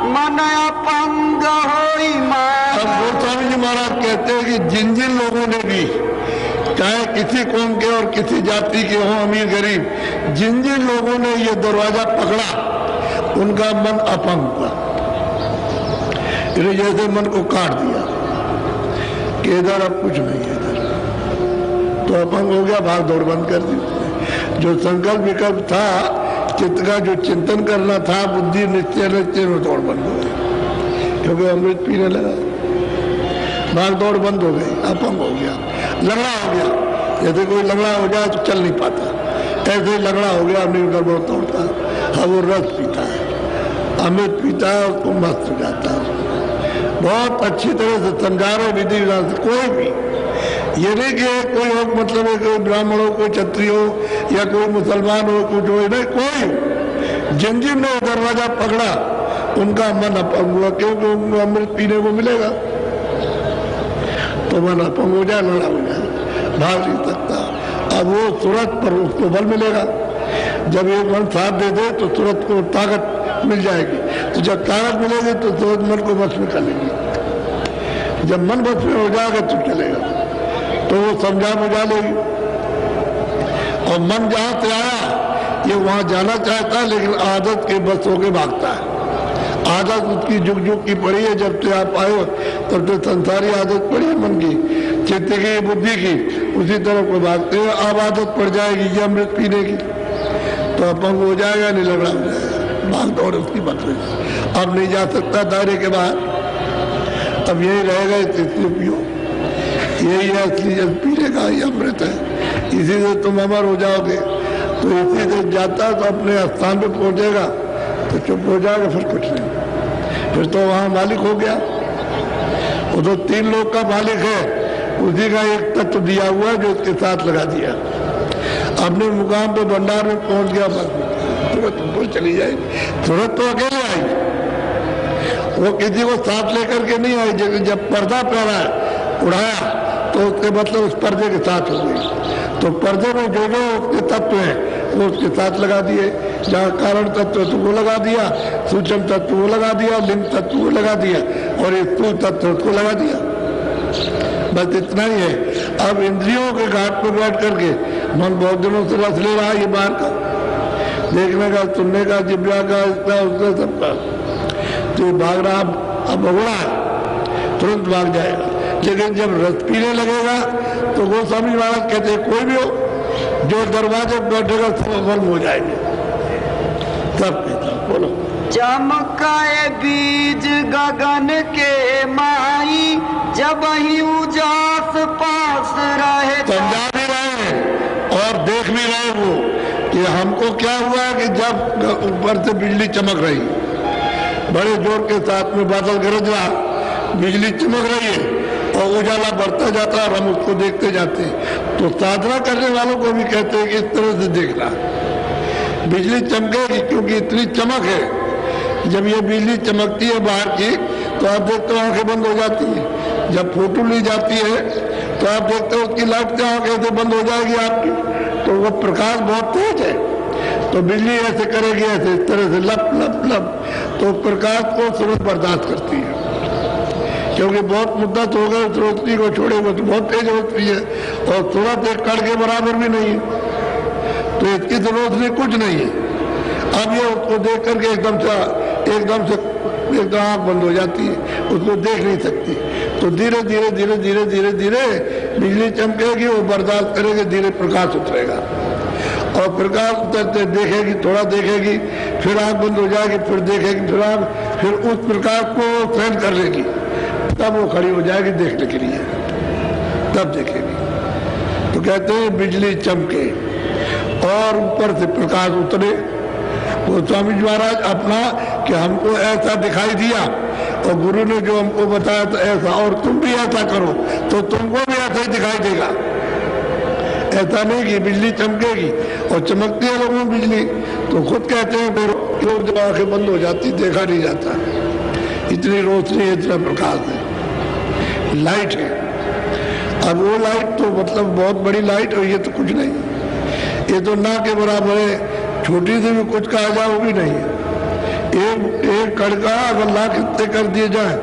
मन अपंग होई मारा। अब गोस्वामी जी महाराज कहते हैं कि जिन जिन लोगों ने भी, चाहे किसी कौम के और किसी जाति के हों, अमीर गरीब, जिन जिन लोगों ने ये दरवाजा पकड़ा उनका मन अपंग हुआ, जैसे मन को काट दिया कि इधर अब कुछ नहीं है, इधर तो अपंग हो गया, भाग दौड़ बंद कर दी। जो संकल्प विकल्प था, चित्त का जो चिंतन करना था, बुद्धि निश्चय में दौड़ बंद हो गई, क्योंकि अमृत पीने लगा, भाग दौड़ बंद हो गई, अपंग हो गया, लंगड़ा हो गया। जैसे कोई लंगड़ा हो जाए तो चल नहीं पाता, ऐसे ही लंगड़ा हो गया, अमृत का बहुत दौड़ता है। अब वो रस पीता है, अमृत पीता है, उसको मस्त हो जाता है। बहुत अच्छी तरह से समझा रहे विधि विधान से। कोई भी ये नहीं कि कोई हो, मतलब है कोई ब्राह्मण हो, कोई क्षत्रिय हो या कोई मुसलमान हो, कुछ हो, नहीं, कोई जिन जिन ने दरवाजा पकड़ा उनका मन अपंग हुआ, क्योंकि उनको अमृत पीने को मिलेगा, तो मन अपंग हो जाए, लड़ा हो जाए, भाग नहीं सकता। अब वो तुरंत पर उसको बल मिलेगा, जब एक मन साथ दे दे तो तुरंत को ताकत मिल जाएगी, तो जब ताकत मिलेगी तो तुरंत मन को बस में कर लेगी, जब मन बस में हो जाएगा तो चलेगा, तो वो समझा बुझा लेगी। और मन जहां से आया ये वहां जाना चाहता है, लेकिन आदत के बस होके भागता है। आदत उसकी जुग जुग की पड़ी है, जब से आप आए हो तब से संसारी आदत पड़ी है मन की, चित्त की, बुद्धि की, उसी तरफ को भागते हैं। अब आदत पड़ जाएगी ये अमृत पीने की, तो अपंग हो जाएगा, नहीं लगा हो जाएगा, भाग दौड़ उसकी बात रही। अब नहीं जा सकता दायरे के बाहर, अब यही रहेगा, इसलिए पियो, यही है असली पीने का ही अमृत है, इसी से तुम अमर हो जाओगे। तो इसी से जाता तो अपने स्थान पे पहुंचेगा तो चुप हो जाएगा, फिर कुछ नहीं, फिर तो वहां मालिक हो गया। वो तो 3 लोग का मालिक है, उसी का एक तत्व दिया हुआ है जो उसके साथ लगा दिया। अपने मुकाम पे भंडार में पहुंच गया, बस तुरंत ऊपर चली जाएगी, तुरंत तो अकेले आएगी, वो किसी को साथ लेकर के नहीं आई। जब पर्दा पहना उड़ाया तो उसके मतलब उस पर्दे के साथ हो गई। तो पर्दे में जो जो उसके तत्व हैं वो उसके साथ लगा दिए। जहाँ कारण तत्व तो वो लगा दिया, सूक्ष्म तत्व वो लगा दिया, लिंग तत्व वो लगा दिया, और ये स्थूल तत्व उसको लगा दिया। बस इतना ही है। अब इंद्रियों के घाट पर बैठ करके मन बहुत दिनों से रस ले रहा है, ये बाहर का देखने का, सुनने का, जिब्रा का, इसका उसका सबका, तो भाग रहा, अब भगोड़ा है, तुरंत भाग जाएगा। लेकिन जब रस पीने लगेगा तो गोस्वामी महाराज कहते हैं कोई भी हो जो दरवाजे पर बैठेगा सब भस्म हो जाएंगे, सब कहता। बोलो। चमकाए बीज गगन के माई, जब ही उजास पास रहे। समझा भी रहे और देख भी रहे वो कि हमको क्या हुआ कि जब ऊपर से बिजली चमक रही, बड़े जोर के साथ में बादल गरज रहा, बिजली चमक रही है और उजाला बढ़ता जाता है और हम उसको देखते जाते हैं। तो साधना करने वालों को भी कहते हैं कि इस तरह से देखना, बिजली चमकेगी क्योंकि इतनी चमक है। जब ये बिजली चमकती है बाहर की तो आप देखते हो आंखें बंद हो जाती है। जब फोटो ली जाती है तो आप देखते हो उसकी लाइट से आंखें कैसे बंद हो जाएगी आपकी, तो वो प्रकाश बहुत तेज है। तो बिजली ऐसे करेगी, ऐसे इस तरह से लप लप लप, तो प्रकाश को तुरंत बर्दाश्त करती है क्योंकि बहुत मुद्दत हो गई उस रोशनी को छोड़े हुए, तो बहुत तेज होती है और तुरंत एक कण के बराबर भी नहीं है। तो इसकी तो रोशनी कुछ नहीं है। अब ये उसको देख करके एकदम से आंख बंद हो जाती है, उसको देख नहीं सकती। तो धीरे धीरे धीरे धीरे धीरे धीरे बिजली चमकेगी, वो बर्दाश्त करेगी, धीरे प्रकाश उतरेगा और प्रकाश उतरते देखेगी, थोड़ा देखेगी, फिर आंख बंद हो जाएगी, फिर देखेगी, फिर उस प्रकाश को सहन कर लेगी, तब वो खड़ी हो जाएगी देखने के लिए, तब देखेगी। तो कहते हैं बिजली चमके और ऊपर से प्रकाश उतरे। वो स्वामी जी महाराज अपना कि हमको ऐसा दिखाई दिया और गुरु ने जो हमको बताया तो ऐसा, और तुम भी ऐसा करो तो तुमको भी ऐसा ही दिखाई देगा। ऐसा नहीं कि बिजली चमकेगी और चमकती है लोगों में बिजली, तो खुद कहते हैं फिर लोग जब आंखें बंद हो जाती देखा नहीं जाता, इतनी रोशनी है, इतना प्रकाश है, लाइट है। अब वो लाइट तो मतलब बहुत बड़ी लाइट है, ये तो कुछ नहीं, ये तो ना के बराबर है, छोटी से भी कुछ कहा जाए वो भी नहीं है। एक कड़का अगर लाख हिस्से कर दिए जाए,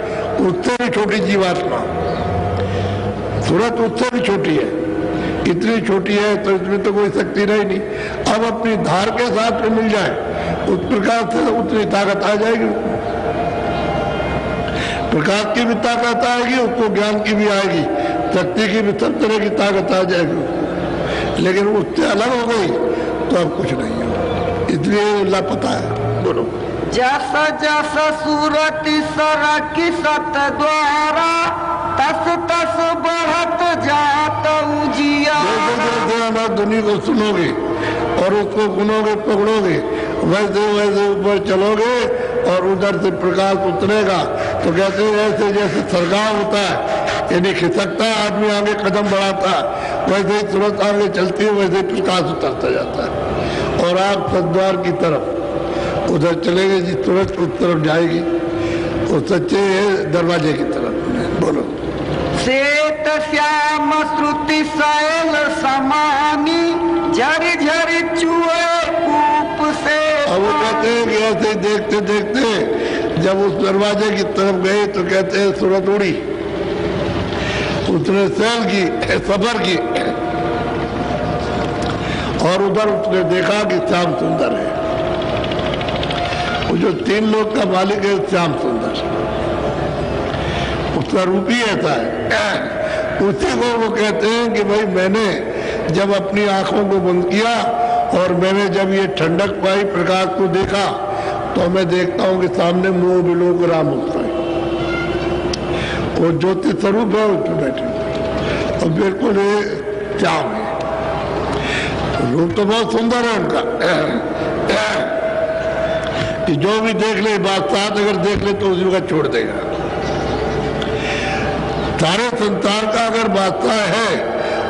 उससे भी छोटी जीवात्मा, सूरत उससे भी छोटी है, इतनी छोटी है तो इसमें तो कोई शक्ति रही नहीं। अब अपनी धार के साथ में मिल जाए उस प्रकार से उतनी ताकत आ जाएगी, प्रकाश की भी ताकत आएगी, उसको ज्ञान की भी आएगी, शक्ति की भी सब तरह की ताकत आ जाएगी। लेकिन उससे अलग हो गई तो अब कुछ नहीं है, इसलिए लापता है। बोलो। जस जस सूरत सरक सत द्वारा, तस तस बढ़त जात उजिया। जैसे हमारी दुनिया को सुनोगे और उसको गुनोगे पकड़ोगे, वैसे वैसे ऊपर चलोगे और उधर से प्रकाश उतरेगा। तो कहते हैं ऐसे जैसे सरगाव होता है, यानी खिसकता है आदमी आगे कदम बढ़ाता है, वैसे ही तुरंत आगे चलती है, वैसे ही प्रकाश उतरता जाता है और आप सद्वार की तरफ उधर चलेंगे जी, तुरंत उस तरफ जाएगी, वो सच्चे दरवाजे की तरफ। बोलो। श्वेत श्याम श्रुति शैल समानी, झरि झरि चुए कूप से। अब वो कहते हैं कि ऐसे देखते देखते जब उस दरवाजे की तरफ गए तो कहते हैं सूरत उड़ी, उसने सैल की, सफर की, और उधर उसने देखा कि श्याम सुंदर है। वो जो 3 लोग का मालिक है श्याम सुंदर, उसका रूप ही ऐसा है। उसी को वो कहते हैं कि भाई मैंने जब अपनी आंखों को बंद किया और मैंने जब ये ठंडक पाई, प्रकाश को देखा, तो मैं देखता हूँ कि सामने मोह विलोक राम होता है, वो ज्योति स्वरूप है, उस पर बैठे और बिल्कुल श्याम है। रूप तो बहुत सुंदर है उनका कि जो भी देख ले, बात साथ अगर देख ले तो उसी का छोड़ देगा। सारे संसार का अगर बादशाह है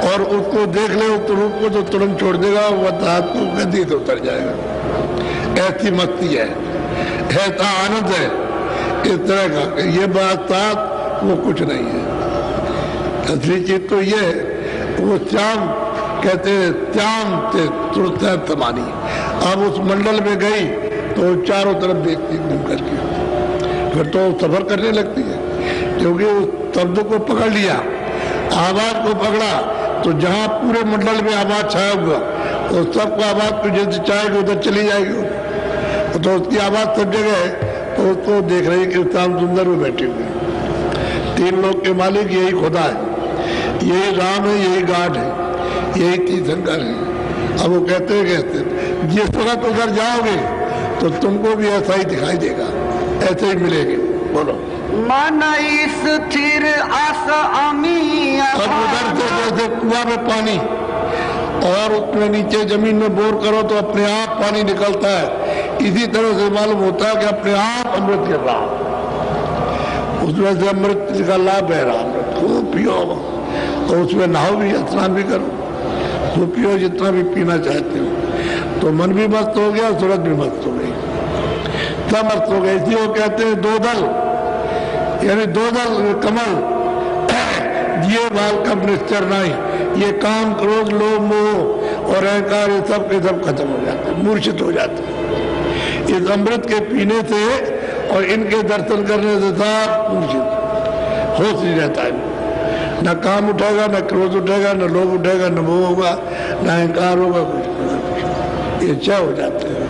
और उसको देख ले उस रूप को तो तुरंत छोड़ देगा, वह को गद्दी से उतर जाएगा। ऐसी मस्ती है, ऐसा आनंद है इस तरह का। ये बादशाह वो कुछ नहीं है। असली चीज तो ये है, वो श्याम कहते हैं, श्याम से तुरंत तमानी। अब उस मंडल में गई तो चारों तरफ देखती घूम करके, फिर तो सफर करने लगती है, क्योंकि उस शब्द को पकड़ लिया, आवाज को पकड़ा, तो जहाँ पूरे मंडल में आवाज छाया हुआ तो सबको आवाज को जैसे चाहेगी उधर चली जाएगी। तो उसकी आवाज सब जगह है, तो उसको देख रही कि श्याम सुंदर में बैठे हुए। तीन लोग के मालिक यही खुदा है, यही राम है, यही गाड है, यही तीर्थंकर है। अब वो कहते हैं जिस वक्त उधर जाओगे तो तुमको भी ऐसा ही दिखाई देगा, ऐसे ही मिलेंगे। बोलो। मन स्थिर आस अमी। अब उधर से जैसे कुआं में पानी और उसमें नीचे जमीन में बोर करो तो अपने आप पानी निकलता है, इसी तरह से मालूम होता है कि अपने आप अमृत गिर रहा, उसमें से अमृत का लाभ है रहा। खूब पियो और उसमें नहाओ भी, स्नान भी करो, खूब पियो जितना भी पीना चाहते हो। तो मन भी मस्त हो गया, सूरत भी मस्त हो गई, सब मस्त हो गए। इसी को कहते हैं दो दल, यानी दो दल कमल ये बाल कब निश्चर नहीं। ये काम, क्रोध, लोभ, मोह और अहंकार ये सब के सब खत्म हो जाते, मूर्छित हो जाते इस अमृत के पीने से और इनके दर्शन करने से सब मूर्छित होश नहीं रहता है। न काम उठेगा, न क्रोध उठेगा, न लोभ उठेगा, न मोह होगा, न अहंकार होगा, कुछ ये क्या हो जाते हैं।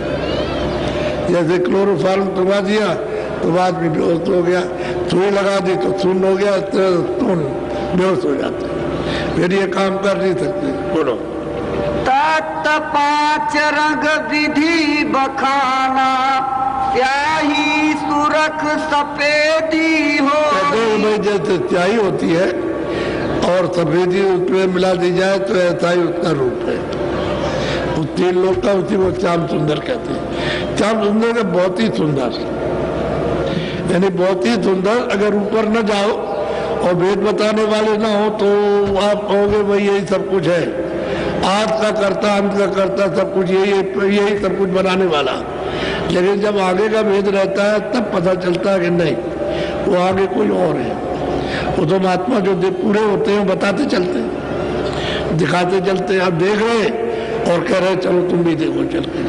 जैसे क्लोरोफार्म करवा दिया तो आदमी बेहोश हो गया, सुई लगा दी तो सुन हो गया, बेहोश हो जाते हैं, फिर ये काम कर नहीं सकते। बोलो। तत् पांच रंग विधि बखाना, स्याही सुरख सफेदी हो। भाई जैसे स्याही होती है और सफेदी उसमें मिला दी जाए तो ऐसा ही उसका रूप है। उस तीन लोग का उसी को श्याम सुंदर कहते हैं। श्याम सुंदर का बहुत ही सुंदर, यानी बहुत ही सुंदर। अगर ऊपर न जाओ और वेद बताने वाले ना हो तो आप कहोगे भाई यही सब कुछ है, आज का करता, अंत का करता, सब कुछ यही सब कुछ बनाने वाला। लेकिन जब आगे का भेद रहता है तब पता चलता है कि नहीं, वो आगे कोई और है। वो तो महात्मा जो पूरे होते हैं बताते चलते हैं, दिखाते चलते हैं। आप देख रहे और कह रहे चलो तुम भी देखो चल के,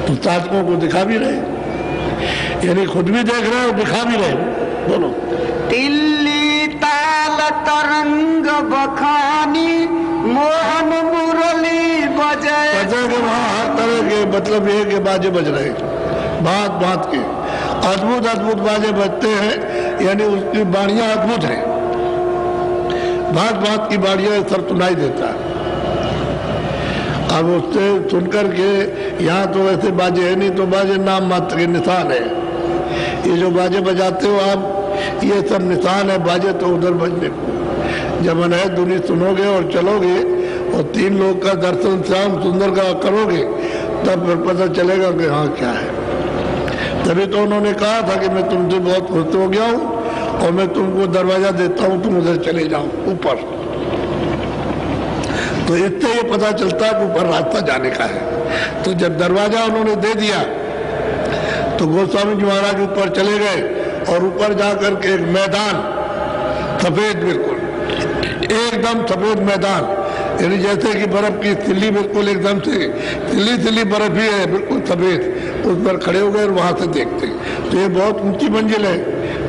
तो साधकों को दिखा भी रहे, यानी खुद भी देख रहे और दिखा भी रहे। बोलो। तिल्ली ताल तरंग बखानी, मोहन मुरली बजे। वहाँ हर तरह के, मतलब ये कि बाजे बज रहे, बात बात के अद्भुत अद्भुत बाजे बजते हैं, यानी उसकी बाणियां अद्भुत है, बात बात की बाणियां सब सुनाई देता है। अब उससे सुनकर के यहाँ तो वैसे बाजे है नहीं, तो बाजे नाम मात्र के निशान है। ये जो बाजे बजाते हो आप, ये सब निशान है, बाजे तो उधर बजने को। जब अनहद धुनी सुनोगे और चलोगे और तीन लोग का दर्शन श्याम सुंदर का करोगे तब फिर पता चलेगा कि हाँ क्या है। तभी तो उन्होंने कहा था कि मैं तुमसे बहुत खुश हो गया हूँ और मैं तुमको दरवाजा देता हूँ, तुम उधर चले जाओ ऊपर। तो इससे ये पता चलता है कि ऊपर रास्ता जाने का है। तो जब दरवाजा उन्होंने दे दिया तो गोस्वामी जी महाराज ऊपर चले गए और ऊपर जाकर के एक मैदान, सफेद, बिल्कुल एकदम सफेद मैदान, यानी जैसे कि बर्फ की सिल्ली, बिल्कुल एकदम से सिल्ली सिल्ली बर्फ ही है, बिल्कुल सफेद। उस पर खड़े हो गए और वहां से देखते। तो ये बहुत ऊंची मंजिल है,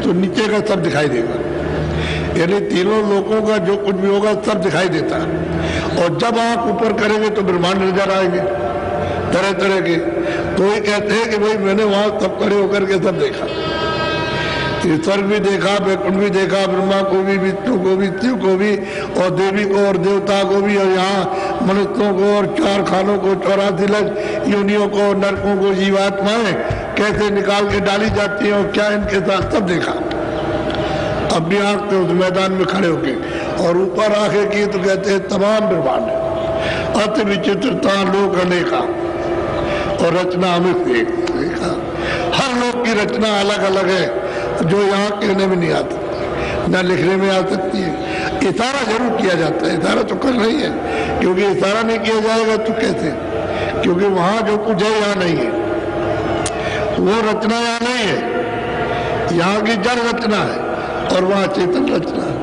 तो नीचे का सब दिखाई देगा, यानी तीनों लोगों का जो कुछ भी होगा सब दिखाई देता है। और जब आप ऊपर करेंगे तो ब्रह्मांड नजर आएंगे तरह तरह के। तो ये कहते हैं कि भाई मैंने वहां सब खड़े होकर के सब देखा, स्वर्ग भी देखा, वैकुंठ भी देखा, ब्रह्मा को भी, विष्णु को भी, शिव को भी, और देवी को और देवता को भी, और यहाँ मनुष्यों को और चार खानों को, 84 लाख योनियों को, नरकों को, जीवात्माएं कैसे निकाल के डाली जाती हैं और क्या इनके साथ सब देखा अपनी आंख पे उस मैदान में खड़े होके। और ऊपर आके की तो कहते हैं तमाम ब्रह्मांड, अति विचित्रता लोक अनेका और रचना अमित देखा। हर लोक की रचना अलग अलग है जो यहाँ कहने में नहीं आता। ना लिखने में आ सकती है। इशारा जरूर किया जाता है, इशारा तो कर रही है, क्योंकि इशारा नहीं किया जाएगा तो कैसे, क्योंकि वहां जो कुछ है यहाँ नहीं है, वो रचना यहाँ नहीं है, यहाँ की जड़ रचना है और वहाँ चेतन रचना है।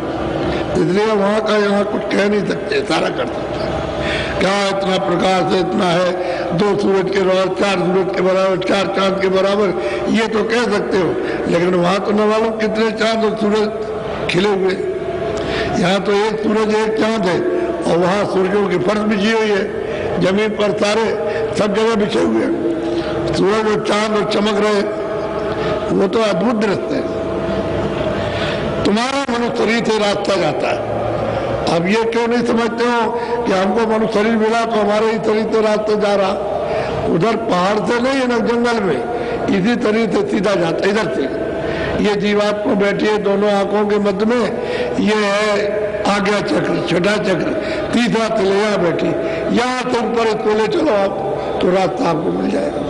इसलिए वहाँ का यहाँ कुछ कह नहीं सकते, इशारा कर सकते हैं। क्या इतना प्रकाश है, इतना है, 2 सूरज के बराबर, 4 सूरज के बराबर, 4 चांद के बराबर, ये तो कह सकते हो, लेकिन वहां तो न मालूम कितने चांद और सूरज खिले हुए। यहाँ तो एक सूरज एक चांद है और वहाँ सूरजों की फर्श बिछी हुई है, जमीन पर तारे सब जगह बिछे हुए हैं, सूरज और चांद और चमक रहे, वो तो अद्भुत दृश्य है। तुम्हारा मनुष्य शरीर से रास्ता जाता है। अब ये क्यों नहीं समझते हो कि हमको मनुष्य शरीर मिला तो हमारे ही शरीर से रास्ता जा रहा, उधर पहाड़ से नहीं है ना, जंगल में, इसी तरीके से सीधा जाता इधर से। ये जीवात्मा बैठी है दोनों आंखों के मध्य में, ये है आज्ञा चक्र, छठा चक्र, तीसरा तिलैया बैठी, यहाँ से ऊपर इसको ले चलो आप तो रास्ता आपको मिल जाएगा,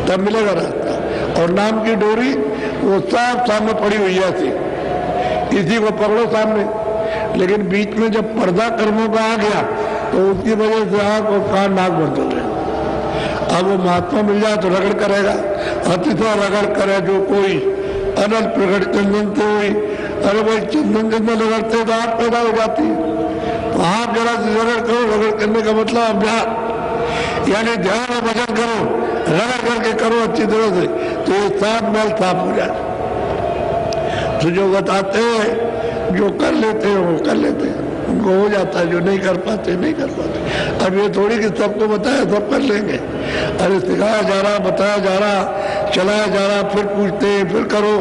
तब मिलेगा रास्ता। और नाम की डोरी वो साफ सामने पड़ी हुई है, इसी को पकड़ो सामने, लेकिन बीच में जब पर्दा कर्मों का आ गया तो उसकी वजह से आंख और कान नाक बंद हो रहे। अब वो महात्मा मिल जाए तो रगड़ करेगा, अतिथा रगड़ करे जो कोई, अनल प्रगट चंदन से हुई। अरे भाई चंदन चंदन रगड़ते तो आंख पैदा हो जाती है, तो आप जरा से रगड़ करो, रगड़ करने का मतलब अभ्यास, यानी ध्यान और भजन करो, रगड़ करके करो अच्छी तरह से, तो ये 7 मैल साफ हो जाए। तो जो बताते हैं, जो कर लेते हैं वो कर लेते हैं, उनको हो जाता है, जो नहीं कर पाते नहीं कर पाते। अब ये थोड़ी कि सबको बताया सब कर लेंगे, अरे सिखाया जा रहा, बताया जा रहा, चलाया जा रहा, फिर पूछते हैं, फिर करो,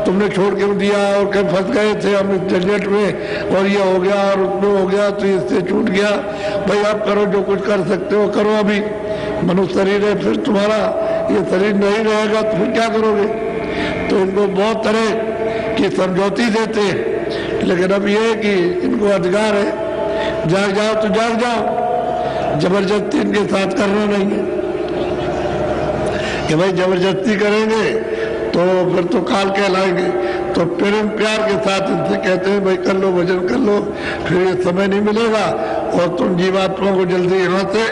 तुमने छोड़ क्यों दिया, और कहीं फंस गए थे हम इस झंझट में, और ये हो गया और उसमें हो गया तो इससे छूट गया। भाई आप करो, जो कुछ कर सकते हो करो। अभी मनुष्य शरीर है, फिर तुम्हारा ये शरीर नहीं रहेगा तो फिर क्या करोगे। तो इनको बहुत तरह की समझौती देते हैं, लेकिन अब ये है कि इनको अधिकार है, जाग जाओ तो जाग जाओ, जबरदस्ती इनके साथ करना नहीं है कि भाई जबरदस्ती करेंगे तो फिर तो काल कहलाएंगे। तो प्रेम प्यार के साथ इनसे कहते हैं भाई कर लो, भजन कर लो, फिर ये समय नहीं मिलेगा और तुम जीवात्मा को जल्दी यहाँ से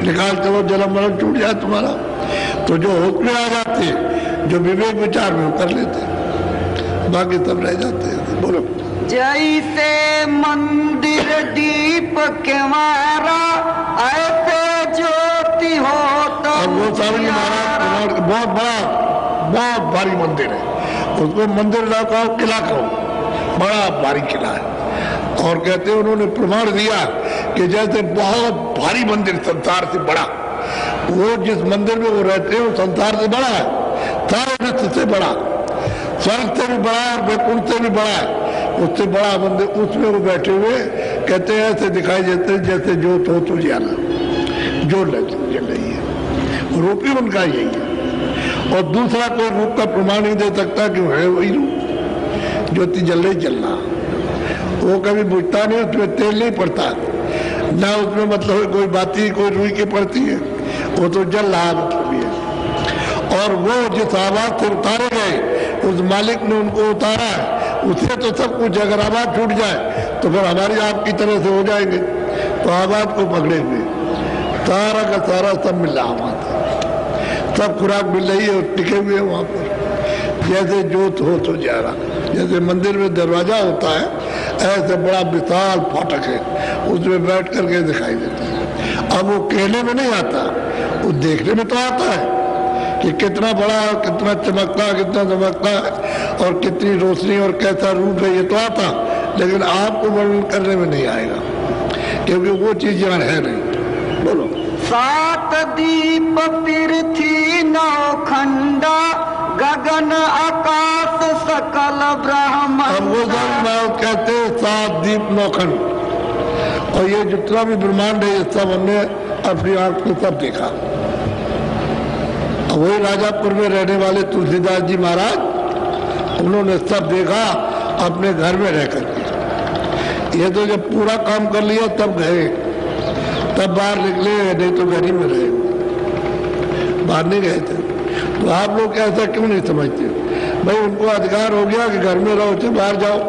निकाल चलो, जन्म मरण छूट जाए तुम्हारा। तो जो होश में आ जाते, जो विवेक विचार में कर लेते, बाकी सब रह जाते हैं। बोलो। जैसे मंदिर दीप के मारा, ऐसे ज्योति हो तो वो सारी महाराज बहुत भारी मंदिर है, उसको मंदिर ना कहो, किला कहो, बड़ा भारी किला है। और कहते हैं उन्होंने प्रमाण दिया कि जैसे बहुत भारी मंदिर संसार से बड़ा, वो जिस मंदिर में वो रहते हैं वो संसार से बड़ा है, सारे विश्व से बड़ा, स्वर्ग से भी बड़ा है, वैकुंठ से भी बड़ा है, उससे बड़ा मंदिर, उसमें वो बैठे हुए कहते हैं ऐसे दिखाई देते हैं जैसे जोत हो तो जाला, जो जल रही है, रूप ही उनका यही है। और दूसरा कोई रूप का प्रमाण नहीं दे सकता कि है वही रूप, ज्योति जल रही जलना, वो कभी बुझता नहीं, उसमें तेल नहीं पड़ता, ना उसमें मतलब कोई बाती कोई रुई की पड़ती है, वो तो जल रहा मतलब है। और वो जिस आवाज से उतारे गए उस मालिक ने उनको उतारा है, उसे तो सब कुछ, अगर आवाज छूट जाए तो फिर हमारी आपकी तरह से हो जाएंगे। तो आवाज को पकड़े हुए सारा का सारा सब मिल रहा, आवाज सब खुराक मिल रही है और टिके हुए वहां पर, जैसे जोत हो तो जा रहा, जैसे मंदिर में दरवाजा होता है ऐसे बड़ा विशाल फाटक है, उसमें बैठ करके दिखाई देता है। अब वो कहने में नहीं आता, वो देखने में तो आता है कि कितना बड़ा, कितना चमकता, कितना चमकता है और कितनी रोशनी और कैसा रूप है, ये तो आता, लेकिन आपको वर्णन करने में नहीं आएगा क्योंकि वो चीज यहाँ है नहीं। बोलो। 7 दीप पृथ्वी 9 खंडा, गगन आकाश सकल ब्रह्मांड। अब वो सब कहते हैं 7 दीप 9 खंड, और ये जितना भी ब्रह्मांड है ये सब हमने अपनी आंख में सब देखा। वही राजापुर में रहने वाले तुलसीदास जी महाराज, उन्होंने सब देखा अपने घर में रह करके। ये तो जब पूरा काम कर लिया तब गए, तब बाहर निकले, नहीं तो घर ही में रहे, बाहर नहीं गए थे। तो आप लोग ऐसा क्यों नहीं समझते? भाई उनको अधिकार हो गया कि घर में रहो चाहे बाहर जाओ,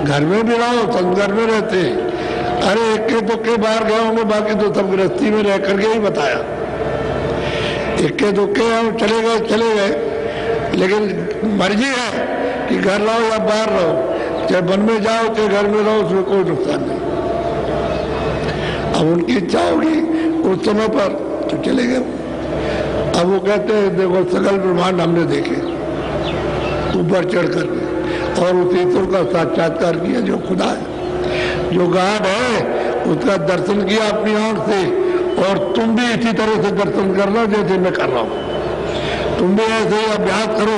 घर में भी रहो, संत घर में रहते हैं। अरे एक के दो के बाहर गए होंगे, बाकी तो सब गृहस्थी में रह करके ही बताया। एक के दो के हम चले गए, लेकिन मर्जी है कि घर रहो या बाहर रहो, चाहे वन में जाओ चाहे घर में रहो, उसमें कोई नुकसान नहीं। अब उनकी इच्छा होगी उस समय पर तो चले गए। अब वो कहते हैं देखो सकल ब्रह्मांड हमने देखे ऊपर चढ़ करके, और उस ईश्वर का साक्षात्कार किया जो खुदा है, जो गॉड है, उसका दर्शन किया अपनी आंख से। और तुम भी इसी तरह से दर्शन करना जैसे मैं कर रहा हूं। तुम भी ऐसे ही अभ्यास करो,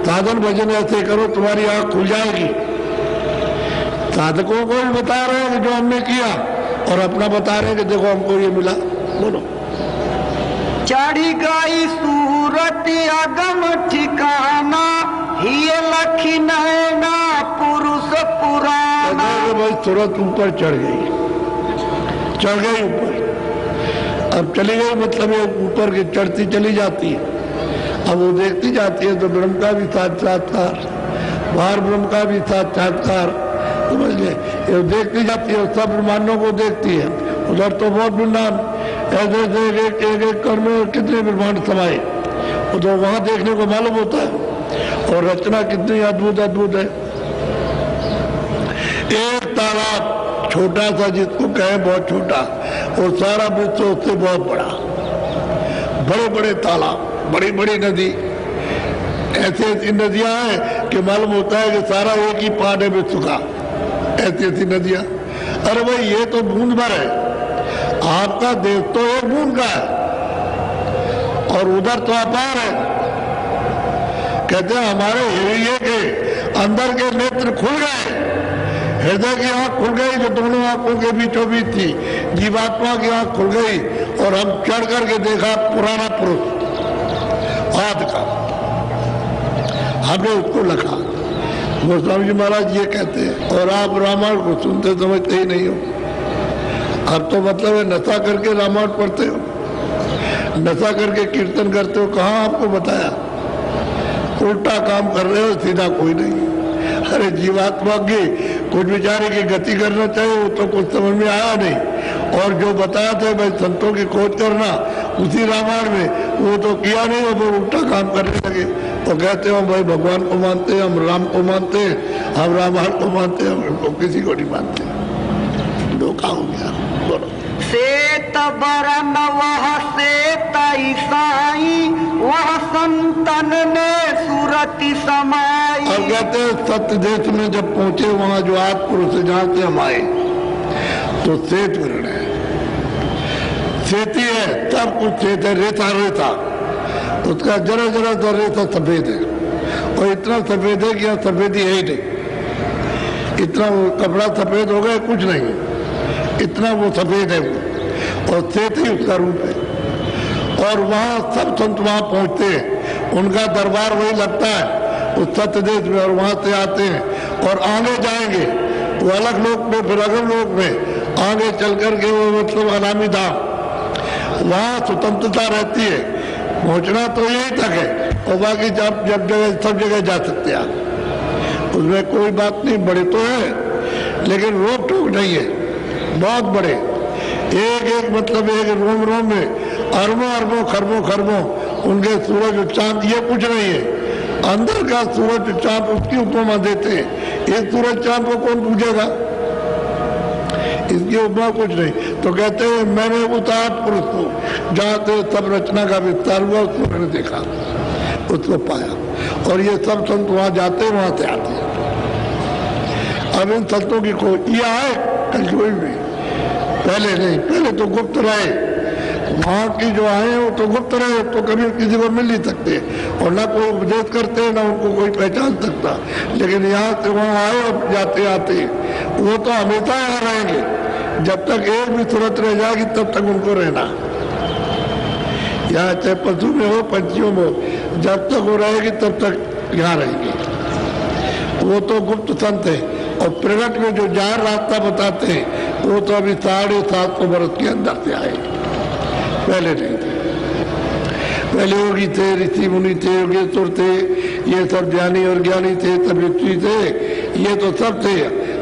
साधन भजन ऐसे करो, तुम्हारी आंख खुल जाएगी। साधकों को भी बता रहे हैं जो हमने किया, और अपना बता रहे हैं कि देखो हमको ये मिला। बोलो। चढ़ी गई सूरत अगम ठिकाना, ये लखी नैना पुरुष पुराना। भाई सूरत ऊपर चढ़ गई ऊपर। अब चली गई मतलब ये ऊपर की चढ़ती चली जाती है। अब वो देखती जाती है तो ब्रह्म का भी साक्षात्कार, बाहर ब्रह्म का भी साक्षात्कार, समझ गए। ये देखती जाती है, सब ब्रह्मांडों को देखती है। उधर तो बहुत ब्रह्मांड ऐसे एक कर में कितने ब्रह्मांड समाये, उधर वहां देखने को मालूम होता है। और रचना कितनी अद्भुत अद्भुत है। एक तालाब छोटा सा, जिसको कहें बहुत छोटा, और सारा विश्व उससे बहुत बड़ा। बड़े बड़े तालाब, बड़ी बड़ी नदी, ऐसी ऐसी नदियां हैं कि मालूम होता है कि सारा एक ही पार्ट है विश्व का। ऐसी ऐसी नदियां। अरे भाई ये तो बूंद भर है, आपका देश तो एक बूंद का है, और उधर तो अपार है। कहते हैं हमारे हृदय के अंदर के नेत्र खुल गए, हृदय की आंख खुल गई जो दोनों आंखों के बीचों बीच थी, जीवात्मा की आंख खुल गई, और हम चढ़ करके देखा पुराना पुरुष आदि का, हमने उसको लिखा। गोस्वामी जी महाराज ये कहते हैं, और आप रामायण को सुनते समझते ही नहीं हो। अब तो मतलब है नशा करके रामायण पढ़ते हो, नशा करके कीर्तन करते हो। कहाँ आपको बताया? उल्टा काम कर रहे हो, सीधा कोई नहीं। अरे जीवात्मा की कुछ बेचारे की गति करना चाहिए, वो तो कुछ समझ में आया नहीं। और जो बताया था भाई संतों की खोज करना उसी रामायण में, वो तो किया नहीं, वो उल्टा काम करने लगे। तो कहते हो भाई भगवान को मानते हैं, हम राम को मानते हैं, हम रामायण को मानते हैं, हम किसी को नहीं मानते। धोखा हो गया। बोलो। सेत बरन वह सेत ईसाई, वह संतन ने सूरति समाई। और कहते हैं सत्य देश में जब पहुंचे, वहां जो आद पुरुष जहां से हम आए, तो श्वेत वर्ण है, श्वेती है, सब कुछ श्वेत है। रेता रेता उसका जरा जरा सा रेता सफेद है, और इतना सफेद है कि यहाँ सफेदी है ही नहीं। इतना वो कपड़ा सफेद हो गया कुछ नहीं, इतना वो सफेद है वो, और श्वेत ही उसका रूप है। और वहाँ सब संत वहाँ पहुँचते हैं, उनका दरबार वही लगता है उस सत्य देश में, और वहाँ से आते हैं और आगे जाएंगे वो अलग लोक में, फिर अगल लोक में आगे चल करके वो मतलब अनामी धाम, वहाँ स्वतंत्रता रहती है। पहुँचना तो यहीं तक है, और बाकी जब जगह सब जगह जा सकते हैं आप, उसमें कोई बात नहीं। बड़े तो है लेकिन रोक टोक नहीं है, बहुत बड़े। एक एक मतलब एक रोम रोम में अरबों अरबों खरबों खरबों उनके सूरज चांद, ये कुछ नहीं है। अंदर का सूरज चांद उसकी उपमा देते हैं। इस सूरज चांद को कौन पूछेगा? इसकी उपमा कुछ नहीं। तो कहते हैं मैंने उस आद पुरुष को जहाँ से सब रचना का विस्तार हुआ उसको मैंने देखा, उसको पाया। और ये सब संत वहाँ जाते वहाँ से आते हैं। अब इन संतों की खोज ये आए कलयुग में, पहले नहीं, पहले तो गुप्त रहे। वहाँ की जो आए वो तो गुप्त रहे, तो कभी किसी को मिल नहीं सकते, और ना कोई उपदेश करते ना उनको कोई पहचान सकता। लेकिन यहाँ से वहाँ आए और जाते आते वो तो हमेशा यहाँ रहेंगे। जब तक एक भी सूरत रह जाएगी तब तक उनको रहना। यहाँ चाहे पशु में हो पंछियों में हो, जब तक वो रहेगी तब तक यहाँ रहेगी। वो तो गुप्त संत है। और प्रगट में जो जाहिर रास्ता बताते हैं वो तो अभी 750 वर्ष के अंदर से आए, पहले नहीं थे। पहले योगी थे, ऋषि मुनि थे, योगेश्वर थे, ये सब ज्ञानी और ज्ञानी थे, तपस्वी थे, ये तो सब थे,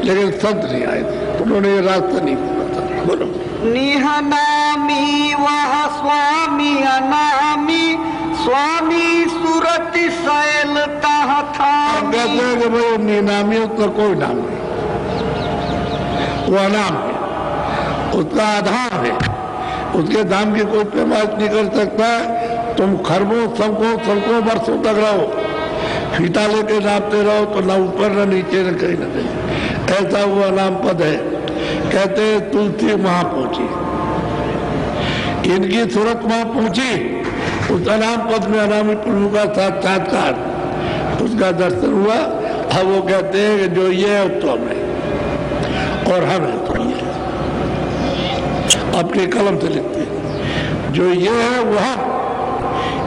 लेकिन संत नहीं आए थे, उन्होंने ये रास्ता नहीं पूरा था। बोलो। निहनामी वह स्वामी अनामी, स्वामी सुरति शैल तह थामी। कहते हैं कि भाई निनामी उसका कोई नाम नहीं, वो अनाम है, उसका आधार है, उसके दाम की कोई पैमाइश नहीं कर सकता। तुम खरबों सड़कों वर्षों तक रहो, फीता लेके नापते रहो तो ना ऊपर ना नीचे न कहीं न कहीं, ऐसा वो अनाम पद है। कहते तुलसी वहां पहुंची, इनकी सूरत वहां पहुंची, उस अनाम पद में अनामी प्रभु का साक्षात्कार, उसका दर्शन हुआ। अब वो कहते हैं कि जो ये है तो हम है और हम है तो ये है, अपने कलम से लिखते हैं, जो ये है वो हम,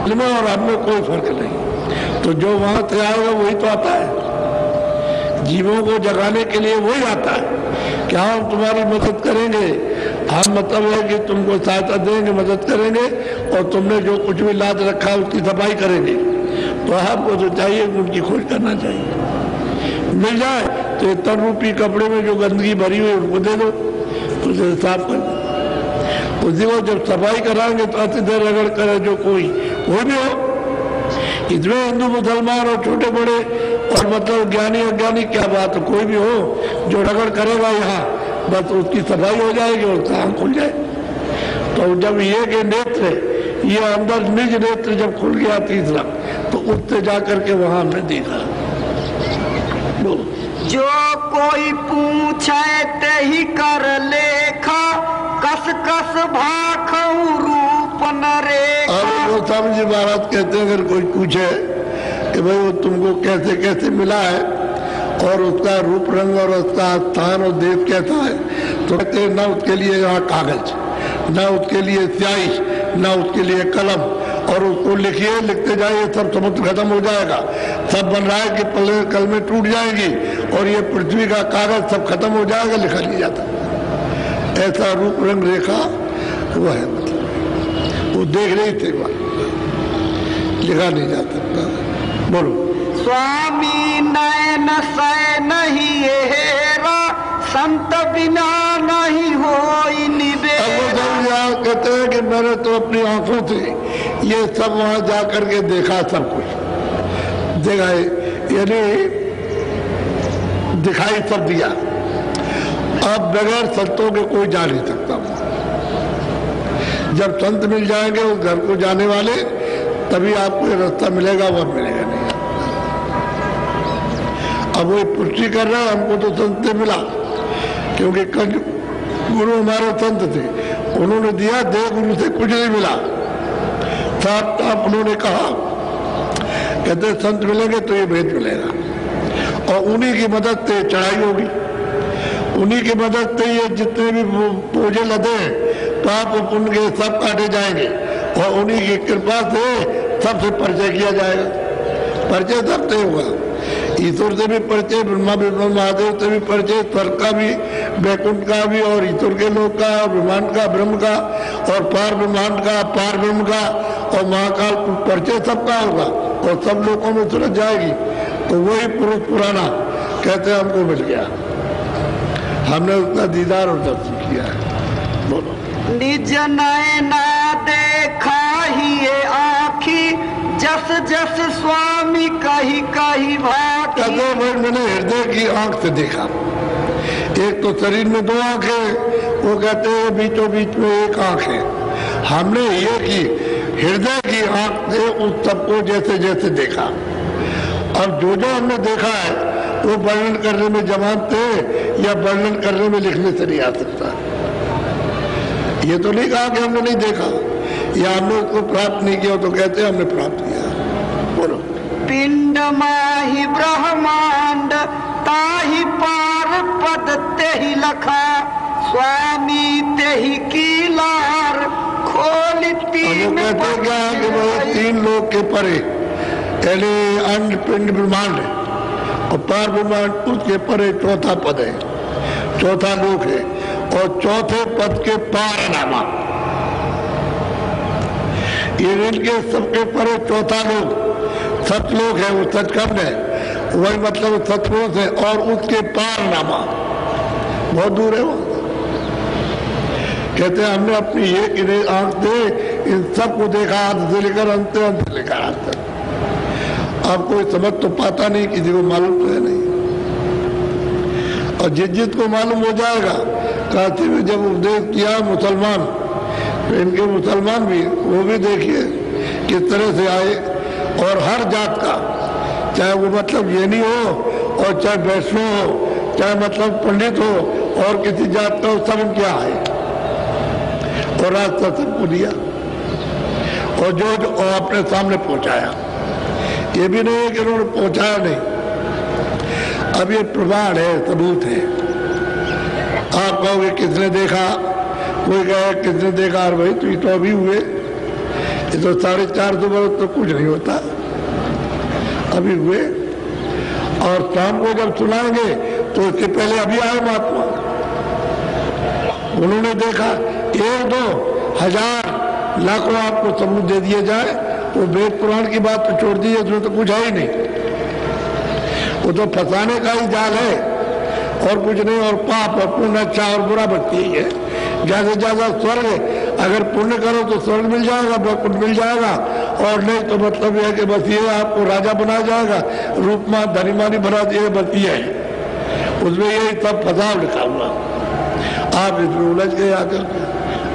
इनमें और हम में कोई फर्क नहीं। तो जो वहां से आएगा वही तो आता है, जीवों को जगाने के लिए वही आता है। क्या हम तुम्हारी मदद करेंगे, हम मतलब है कि तुमको सहायता देंगे, मदद करेंगे, और तुमने जो कुछ भी लाद रखा है उसकी सफाई करेंगे। तो आपको तो चाहिए कि उनकी खोज करना चाहिए, मिल जाए तो तन रूपी कपड़े में जो गंदगी भरी हुई उनको दे दो, उसे साफ कर दो। उसी को जब सफाई कराएंगे तो अति देर रगड़ करे जो कोई भी हो, इसमें हिंदू मुसलमान और छोटे बड़े और मतलब ज्ञानी अज्ञानी क्या बात है, कोई भी हो जो रगड़ करेगा यहाँ, बस उसकी सफाई हो जाएगी और काम खुल जाए। तो जब ये के नेत्र, ये अंदर निज नेत्र जब खुल गया तीसरा, तो उससे जाकर के वहां हमने देखा। जो कोई पूछे ते ही कर लेखा, कस कस भाखऊ रूप न रेखा। और वो स्वामी जी महाराज कहते हैं, अगर कोई पूछे कि भाई वो तुमको कैसे कैसे मिला है और उसका रूप रंग और उसका स्थान और देश कैसा है, तो कहते हैं ना उसके लिए यहाँ कागज, ना उसके लिए स्याही, ना उसके लिए कलम, और उसको लिखिए, लिखते जाइए, सब समुद्र खत्म हो जाएगा, सब बन रहा है कि पल्ले कलमें टूट जाएंगी और ये पृथ्वी का कागज सब खत्म हो जाएगा, लिखा नहीं जाता। ऐसा रूप रंग रेखा वो है, मतलब वो देख रही थे, लिखा नहीं जा सकता। बोलो। स्वामी नयन सै नहीं हेरा, संत बिना नहीं होई निबेरा। कहते हैं कि मैंने तो अपनी आंखों से ये सब वहां जाकर के देखा, सब कुछ देखा, यानी दिखाई सब दिया। अब बगैर संतों के कोई जा नहीं सकता। जब संत मिल जाएंगे उस घर को जाने वाले, तभी आपको ये रास्ता मिलेगा, वह मिलेगा नहीं। अब वो पुष्टि कर रहा है, हमको तो संत से मिला, क्योंकि गुरु हमारे संत थे, उन्होंने दिया, देव गुरु से कुछ नहीं मिला। साफ साफ उन्होंने कहा, कहते संत मिलेंगे तो ये भेद मिलेगा, और उन्हीं की मदद से चढ़ाई होगी, उन्हीं की मदद से ये जितने भी पूजे लदे पाप पुण्य के सब काटे जाएंगे, और उन्हीं की कृपा से सबसे परिचय किया जाएगा। परिचय सबसे होगा, ईश्वर से भी परिचय, ब्रह्मा विष्णु महादेव से भी परिचय, स्वर्ग का भी, वैकुंठ का भी, और ईश्वर के लोक का, और ब्रह्मांड का, ब्रह्म का, और पार ब्रह्मांड का, पार ब्रह्म का, और महाकाल परिचय सबका होगा, और सब लोगों में सुलझ जाएगी। तो वही पुरुष पुराना कहते हैं हमको मिल गया, हमने उसका दीदार और दर्शन किया है। बोलो। निज नयना देखा ही ये आँखी, जस जस स्वामी कही कही भाती। कहते भाई मैंने हृदय की आंख से देखा, एक तो शरीर में दो आंख है, वो कहते हैं बीचों बीच में एक आंख है। हमने ये की हृदय की आंख से उस सबको जैसे जैसे देखा। अब जो जो हमने देखा है वो वर्णन करने में जवान थे या वर्णन करने में लिखने से नहीं आ सकता। ये तो नहीं कहा कि हमने नहीं देखा या हमने उसको प्राप्त नहीं किया, तो कहते हैं हमने प्राप्त किया। बोलो। पिंड माही ब्रह्मांड ताही पार पद तेहि लखा, स्वामी तेहि की लार खोलती। वो कहते क्या है कि वो तीन लोग के परे, पहले अंड पिंड ब्रह्मांड और पार ब्रह्मांड, उसके परे चौथा पद है, चौथा लोक है, और चौथे पद के पार नामा, ये इनके सबके परे चौथा लोक, सतलोक है, वो सचखंड है, वही मतलब सतलोक है, और उसके पार नामा, बहुत दूर है वो। कहते हैं हमने अपनी एक आंख से इन सबको देखा, हाथ से लेकर अंत से लेकर हाथ तक। अब कोई समझ तो पाता नहीं, किसी को मालूम तो है नहीं। और जिस को मालूम हो जाएगा, काशी में जब उपदेश किया मुसलमान, तो इनके मुसलमान भी, वो भी देखिए किस तरह से आए, और हर जात का, चाहे वो मतलब जैनी हो और चाहे वैष्णव हो, चाहे मतलब पंडित हो और किसी जात का हो, सब उनके आए और रास्ता सबको दिया, और जो अपने सामने पहुंचाया। ये भी नहीं है कि उन्होंने पहुंचाया नहीं, अब ये प्रमाण है, सबूत है। आप कहोगे किसने देखा, कोई कहे किसने देखा, और भाई तो ये तो अभी हुए, ये तो 450 बरस तो कुछ नहीं होता, अभी हुए। और शाम को जब सुनाएंगे तो उसके पहले अभी आए महात्मा, उन्होंने देखा। 1, 2, 1000, लाखों आपको सबूत दे दिए जाए, वो वेद पुराण की बात तो छोड़ दीजिए, उसमें तो कुछ है ही नहीं, वो तो फंसाने का ही जाल है और कुछ नहीं। और पाप और पुण्य, अच्छा और बुरा बचती है। ज्यादा से ज्यादा स्वर्ग, अगर पुण्य करो तो स्वर्ग मिल जाएगा, वैकुंठ मिल जाएगा, और नहीं तो मतलब यह है कि बस ये आपको राजा बना जाएगा, रूपमान धनीमानी बना दिए, बस ये है, उसमें यही सब फसाव लिखा हुआ। आप इसमें उलझ गए आकर के।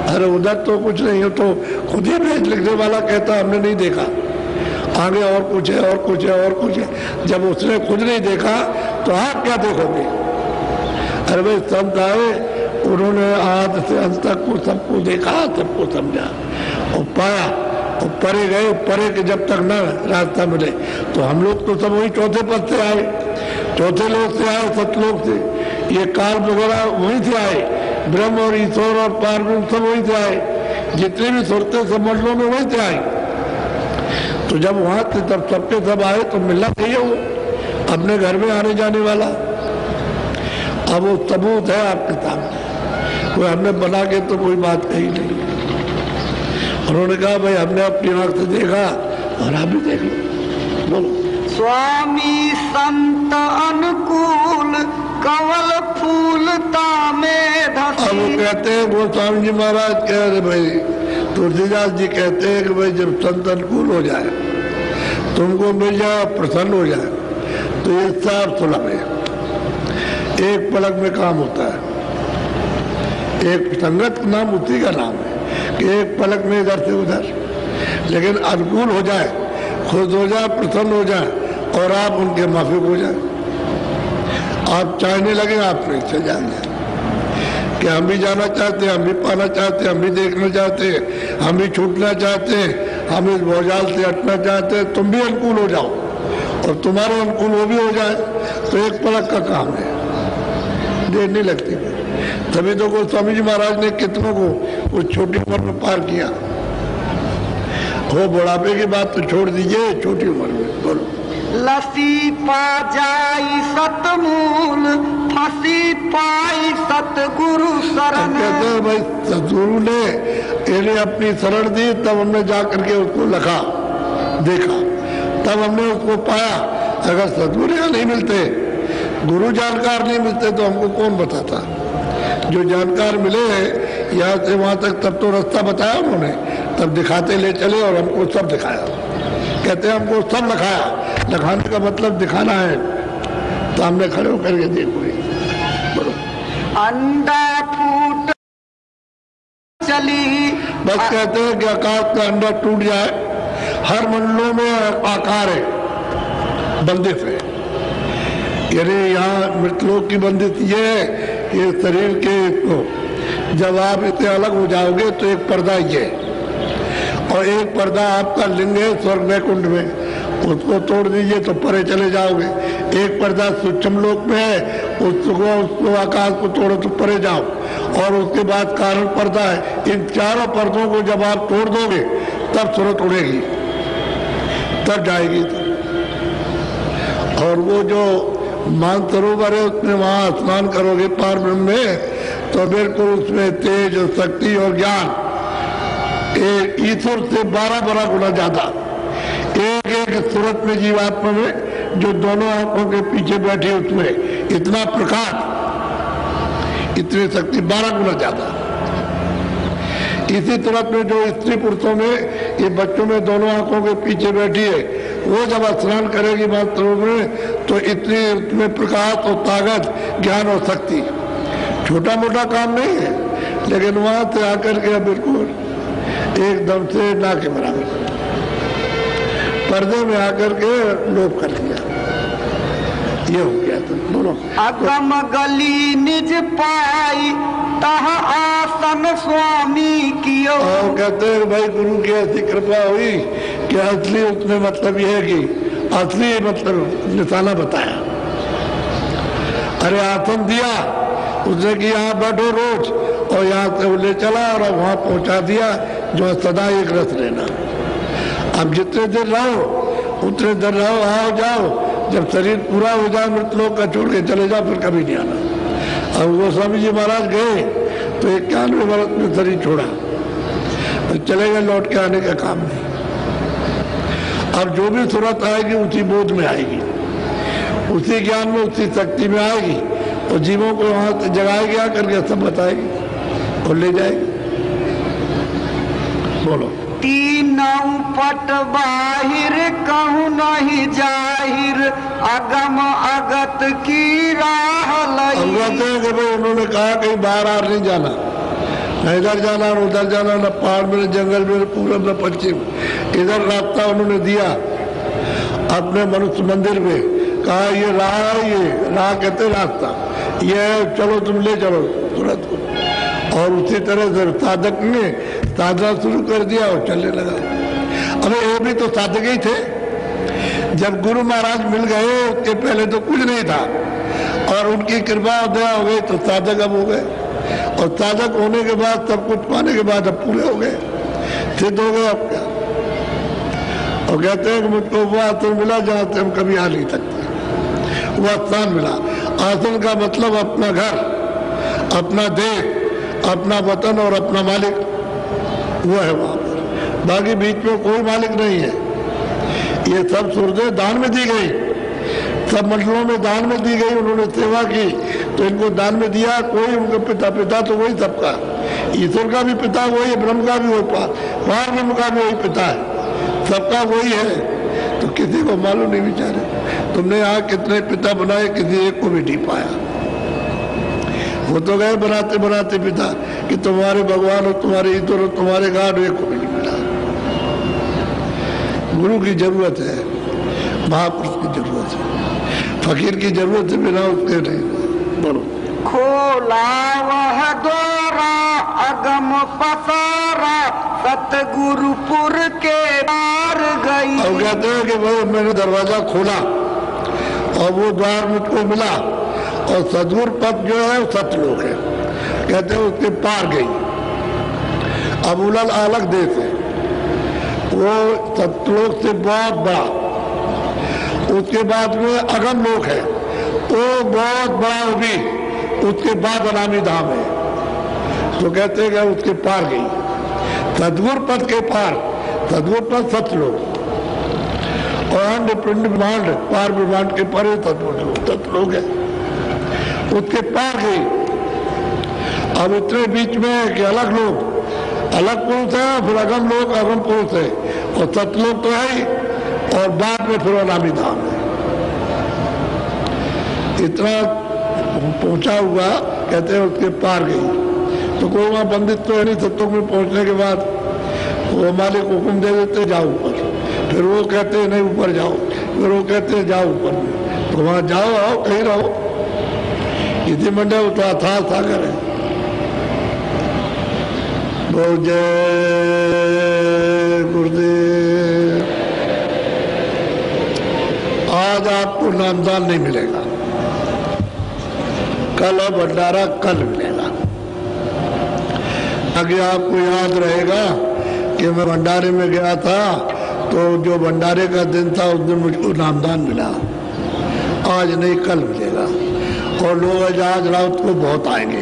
अरे उधर तो कुछ नहीं हो, तो खुद ही भेज लिखने वाला कहता हमने नहीं देखा, आगे और कुछ है और कुछ है और कुछ है। जब उसने खुद नहीं देखा तो आप क्या देखोगे? अरे भाई संत आए, उन्होंने आद से अंत तक को सबको देखा, सबको समझा और पाया, और परे गए। परे के जब तक न रास्ता मिले, तो हम लोग तो सब वही चौथे पद से आए, चौथे लोग से आए, सतलोक से। ये काल वगैरह वहीं से आए, ब्रह्म और ईश्वर और पारब्रह्म सब वहीं से आए, जितने भी सुरते सब मंडलों में वहीं से आए। तो जब वहां से तब सबके सब आए तो मिलना चाहिए वो अपने घर में आने जाने वाला। अब वो सबूत है आपके सामने, कोई हमने बना के तो कोई बात कही नहीं। उन्होंने कहा भाई हमने अपनी आंख से देखा और आप भी देख लो, बोलो। स्वामी संत अनुकूल कवल फूलता में धसी। अब वो कहते हैं, वो स्वामी जी महाराज कह रहे भाई, तुलसीदास जी कहते हैं कि भाई जब संत अनुकूल हो जाए, तुमको मिल जाए, प्रसन्न हो जाए, तो ये सब सुलभ है, एक पलक में काम होता है। एक संगत नाम उसी का नाम है कि एक पलक में इधर से उधर, लेकिन अनुकूल हो जाए, खुश हो जाए, प्रसन्न हो जाए और आप उनके माफिक हो जाए। आप चाहने लगे, आप नहीं चल जाएंगे कि हम भी जाना चाहते हैं, हम भी पाना चाहते हैं, हम भी देखना चाहते हैं, हम भी छूटना चाहते हैं, हम इस भौजाल से हटना चाहते हैं। तुम भी अनुकूल हो जाओ और तुम्हारे अनुकूल वो भी हो जाए, तो एक पलक का काम है, देर नहीं लगती। तभी तो गोस्वामी जी महाराज ने कितनों को उस छोटी उम्र में पार किया। वो बुढ़ापे की बात तो छोड़ दीजिए, छोटी उम्र में बोलो। लसी पा जाई सतमूल, फंसी पाई सतगुरु शरण। कहते हैं भाई सतगुरु ने इन्हें अपनी शरण दी, तब हमने जा करके उसको लिखा, देखा, तब हमने उसको पाया। अगर सतगुरु यहाँ नहीं मिलते, गुरु जानकार नहीं मिलते, तो हमको कौन बताता? जो जानकार मिले यहाँ से वहां तक, तब तो रास्ता बताया उन्होंने, तब दिखाते ले चले और हमको सब दिखाया। कहते हैं हमको सब लिखाया, लिखाने का मतलब दिखाना है, सामने खड़े होकर के देखो। अंडा फूट चली, बस कहते हैं कि आकाश का अंडा टूट जाए। हर मंडलों में आकार है, बंदिश है, यानी यहाँ मृतलोक की बंदिश ये है, ये शरीर के तो जब आप इससे अलग हो जाओगे तो एक पर्दा ये, और एक पर्दा आपका लिंग है स्वर्ग वैकुंठ में, उसको तोड़ दीजिए तो परे चले जाओगे। एक पर्दा सूक्ष्म लोक में है, उसको आकाश को तोड़ो तो परे जाओ, और उसके बाद कारण पर्दा है। इन चारों पर्दों को जब आप तोड़ दोगे तब सूरत उड़ेगी, तब जाएगी। और वो जो मानसरोवर है उसमें वहां स्नान करोगे पार ब्रह्म में, तो बिल्कुल उसमें तेज और शक्ति और ज्ञान ईश्वर से 12 गुना ज्यादा, एक एक सूरत में जीवात्मा में जो दोनों आंखों के पीछे बैठी उसमें इतना प्रकाश, इतनी शक्ति 12 गुना ज्यादा। इसी सूरत में जो स्त्री पुरुषों में ये बच्चों में दोनों आंखों के पीछे बैठी है, वो जब स्नान करेगी मात्र में तो इतनी उसमें प्रकाश और ताकत, ज्ञान और शक्ति, छोटा मोटा काम नहीं है, लेकिन वहां से आकर के बिल्कुल एकदम से ना के बराबर पर्दे में आकर के लोप कर दिया। ये हो गया। तो बोलो। अगम गली निज पाई तह आसन स्वामी कियो। और कहते हैं भाई गुरु की ऐसी कृपा हुई कि असली उसमें मतलब यह है कि असली मतलब निशाना बताया। अरे आसन दिया उसने कि यहाँ बैठो रोज, और यहाँ से वो ले चला और वहां पहुंचा दिया जो सदा एक रस लेना। अब जितने देर रहो उतने देर रहो, आओ जाओ, जब शरीर पूरा हो जाए मृत लोग का छोड़ के चले जाओ, फिर कभी नहीं आना। अब गोस्वामी जी महाराज गए तो 91 वर्ष में शरीर छोड़ा, तो चले गए, लौट के आने का काम नहीं। अब जो भी सूरत आएगी उसी बोध में आएगी, उसी ज्ञान में, उसी शक्ति में आएगी, और जीवों को वहां से जगाएगी आकर के सब बताएगी और ले जाएगी। बोलो। तीनों पट बाहिर कहूँ नहीं जाहिर, अगम अगत की राह लई। कहते हैं कि भाई उन्होंने कहा कहीं बाहर आर नहीं जाना, न इधर जाना न उधर जाना, न पहाड़ में, न जंगल में, न पूरब न पश्चिम, इधर रास्ता उन्होंने दिया अपने मनुष्य मंदिर में। कहा ये राह है, ये राह कहते रास्ता, ये चलो तुम ले चलो तुरंत को। और उसी तरह से साधक ने साधना शुरू कर दिया और चलने लगा। अबे ये भी तो साधक ही थे, जब गुरु महाराज मिल गए उसके पहले तो कुछ नहीं था, और उनकी कृपा दया हो गई तो साधक अब हो गए, और साधक होने के बाद सब कुछ पाने के बाद अब पूरे हो गए, सिद्ध हो गए। अब क्या, और कहते हैं कि मुझको वो आसन मिला जहाँ से हम कभी आ नहीं सकते, वो स्थान मिला। आसन का मतलब अपना घर, अपना देश, अपना वतन और अपना मालिक, वो है वहां पर। बाकी बीच में कोई मालिक नहीं है। ये सब सूरतें दान में दी गई, सब मंडलों में दान में दी गई, उन्होंने सेवा की तो इनको दान में दिया। कोई उनका पिता तो वही सबका, ईश्वर का भी पिता वही, ब्रह्म का भी वही, पार ब्रह्म का भी वही पिता है, सबका वही है। तो किसी को मालूम नहीं बेचारे, तुमने यहाँ कितने पिता बनाए, किसी एक को भी नहीं पाया। वो तो गए बनाते बनाते पिता कि तुम्हारे भगवान और तुम्हारे ईश्वर और तुम्हारे गाड, एक को भी नहीं मिला। गुरु की जरूरत है, महापुरुष की जरूरत है, फकीर की जरूरत है, बिना उसके नहीं। बोलो। खोला वह द्वारा अगम पसारा, सतगुरुपुर के पार गई। अब कहते हैं कि भाई मैंने दरवाजा खोला और वो द्वार मुझको मिला, और सदगुरु पद जो है वो सतलोक है, कहते हैं उसके पार गई। अब उलल अलग देश है, वो सतलोक से बहुत बड़ा। उसके बाद में अगम लोक है, वो बहुत बड़ा वो भी, उसके बाद अनामी धाम है। तो कहते हैं कि उसके पार गई, सदगुरु पद के पार, सदगुरु पद सतलोक, और अंड पिंड ब्रह्मांड, पार ब्रह्मांड के परे सतलोक है, उसके पार गई। अब इतने बीच में है कि अलग लोग, अलग पुरुष है, फिर अगम लोग, अगम पुरुष है, और सतलोक तो है ही, और बाद में फिर अनामी धाम है। इतना पहुंचा हुआ, कहते हैं उसके पार गई। तो कोई वहां बंदित तो है नहीं, सतलोक में पहुंचने के बाद वो मालिक हुक्म दे देते जाओ ऊपर, फिर वो कहते हैं नहीं ऊपर जाओ, फिर वो कहते हैं जाओ ऊपर, तो वहां जाओ, आओ कहीं रहो। इसी मंडे वो तो अथाह सागर है। बहुत जय गुरुदेव। आज आपको नामदान नहीं मिलेगा, कल है भंडारा, कल मिलेगा। आगे आपको याद रहेगा कि मैं भंडारे में गया था, तो जो भंडारे का दिन था उस दिन मुझको नामदान मिला। आज नहीं, कल मिलेगा। और लोग आज रात को बहुत आएंगे।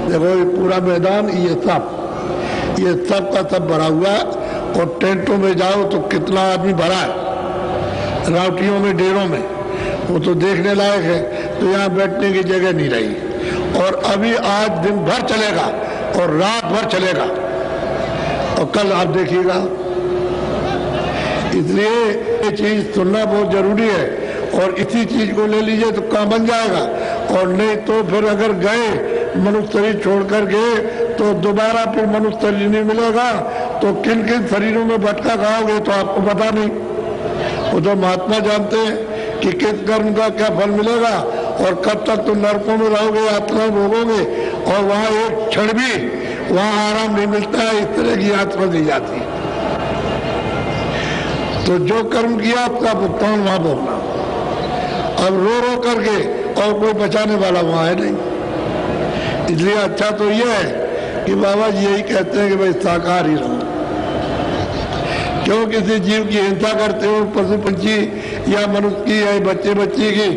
देखो ये पूरा मैदान, ये सब का सब भरा हुआ है, और टेंटों में जाओ तो कितना आदमी भरा है। रावटियों में, डेरों में, वो तो देखने लायक है। तो यहाँ बैठने की जगह नहीं रही। और अभी आज दिन भर चलेगा और रात भर चलेगा और कल आप देखिएगा। इसलिए ये चीज सुनना बहुत जरूरी है और इसी चीज को ले लीजिए तो काम बन जाएगा। और नहीं तो फिर अगर गए मनुष्य शरीर छोड़कर गए तो दोबारा फिर मनुष्य शरीर नहीं मिलेगा। तो किन किन शरीरों में भटका खाओगे तो आपको पता नहीं। वो तो महात्मा जानते हैं कि किस कर्म का क्या फल मिलेगा और कब तक तुम नरकों में रहोगे, यात्रा भोगोगे और वहां एक क्षण भी वहां आराम नहीं मिलता है। इस तरह की यात्रा दी जाती है। तो जो कर्म किया आपका भुगतान वहां भोगना। अब रो रो करके और कोई बचाने वाला वहां है नहीं। इसलिए अच्छा तो यह है कि बाबा जी यही कहते हैं कि भाई शाकाहारी रहो। क्यों किसी जीव की हिंसा करते हो, पशु पंछी या मनुष्य की या बच्चे बच्ची की?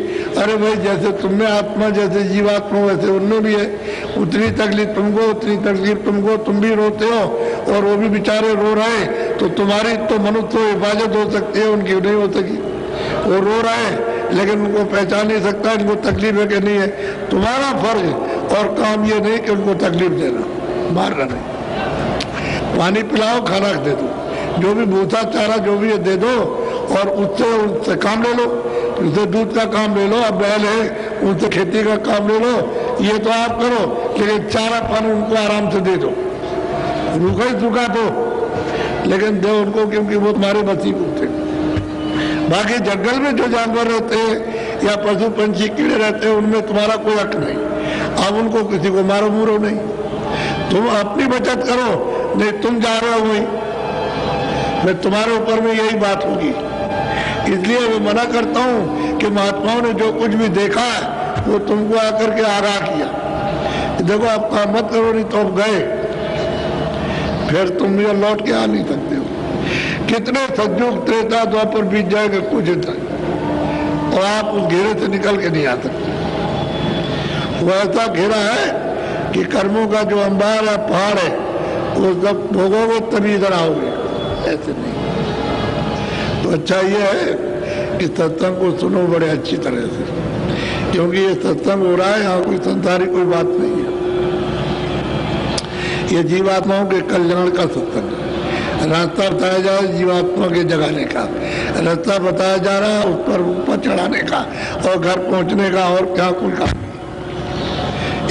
अरे भाई जैसे तुमने आत्मा, जैसे जीवात्मा वैसे उनमें भी है। उतनी तकलीफ तुमको, उतनी तकलीफ तुमको, तुम भी रोते हो और वो भी बेचारे रो रहे। तो तुम्हारी तो मनुष्य तो हिफाजत हो सकती है, उनकी नहीं हो सकी। वो रो रहे लेकिन उनको पहचान नहीं सकता इनको तकलीफ है कि नहीं है। तुम्हारा फर्ज और काम ये नहीं कि उनको तकलीफ देना, मारना नहीं। पानी पिलाओ, खाना दे दो, जो भी भूसा चारा जो भी है दे दो और उससे काम ले लो। उससे दूध का काम ले लो, अब बैल है उनसे खेती का काम ले लो। ये तो आप करो, लेकिन चारा पानी उनको आराम से दे दो। रूखा ही सूखा दो लेकिन दो उनको, क्योंकि वो तुम्हारे नसीब होते। बाकी जंगल में जो जानवर रहते हैं या पशु पंछी कीड़े रहते हैं उनमें तुम्हारा कोई हक नहीं। अब उनको किसी को मारो मूरो नहीं। तुम अपनी बचत करो, नहीं तुम जा रहे हो वहीं, मैं तुम्हारे ऊपर में यही बात होगी। इसलिए मैं मना करता हूं कि महात्माओं ने जो कुछ भी देखा है वो तुमको आकर के आगाह किया। देखो आप काम मत करो, नहीं तो आप गए, फिर तुम भी लौट के आ नहीं सकते हो। कितने सज्जुग त्रेता द्वापर बीत जाएगा कुछ तक और आप उस घेरे से निकल के नहीं आ सकते। वो ऐसा घेरा है कि कर्मों का जो अंबार है, पहाड़ है, वो सब भोगोगे तभी इधर आओगे, ऐसे नहीं। तो अच्छा ये है कि सत्संग को सुनो बड़े अच्छी तरह से, क्योंकि ये सत्संग हो रहा है, यहाँ कोई संसारी कोई बात नहीं है। ये जीवात्माओं के कल्याण का सत्संग है। रास्ता बताया जा रहा है जीवात्मा के जगाने का, रास्ता बताया जा रहा है उस पर ऊपर चढ़ाने का और घर पहुंचने का, और क्या कोई काम।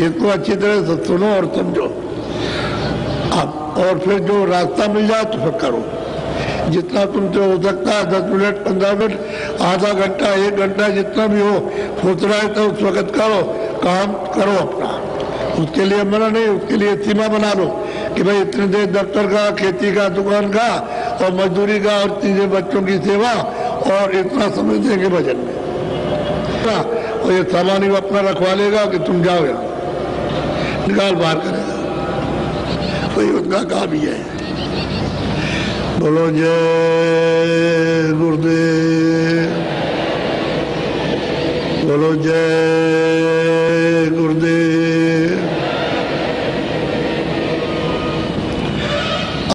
इसको अच्छी तरह से सुनो और समझो अब, और फिर जो रास्ता मिल जाए तो फिर करो। जितना तुमसे हो सकता है, 10 मिनट, 15 मिनट, आधा घंटा, 1 घंटा, जितना भी हो फुर्सत है तो उस वक्त करो, काम करो अपना। उसके लिए मना नहीं, उसके लिए सीमा बना लो कि भाई इतने देर दफ्तर का, खेती का, दुकान का और मजदूरी का और चीजें, बच्चों की सेवा, और इतना समय देंगे भजन में। और ये सामान ही अपना रखवा लेगा कि तुम जाओ, यहाँ निकाल बाहर करेगा, वही उसका काम ही है। बोलो जय गुरुदेव, बोलो जय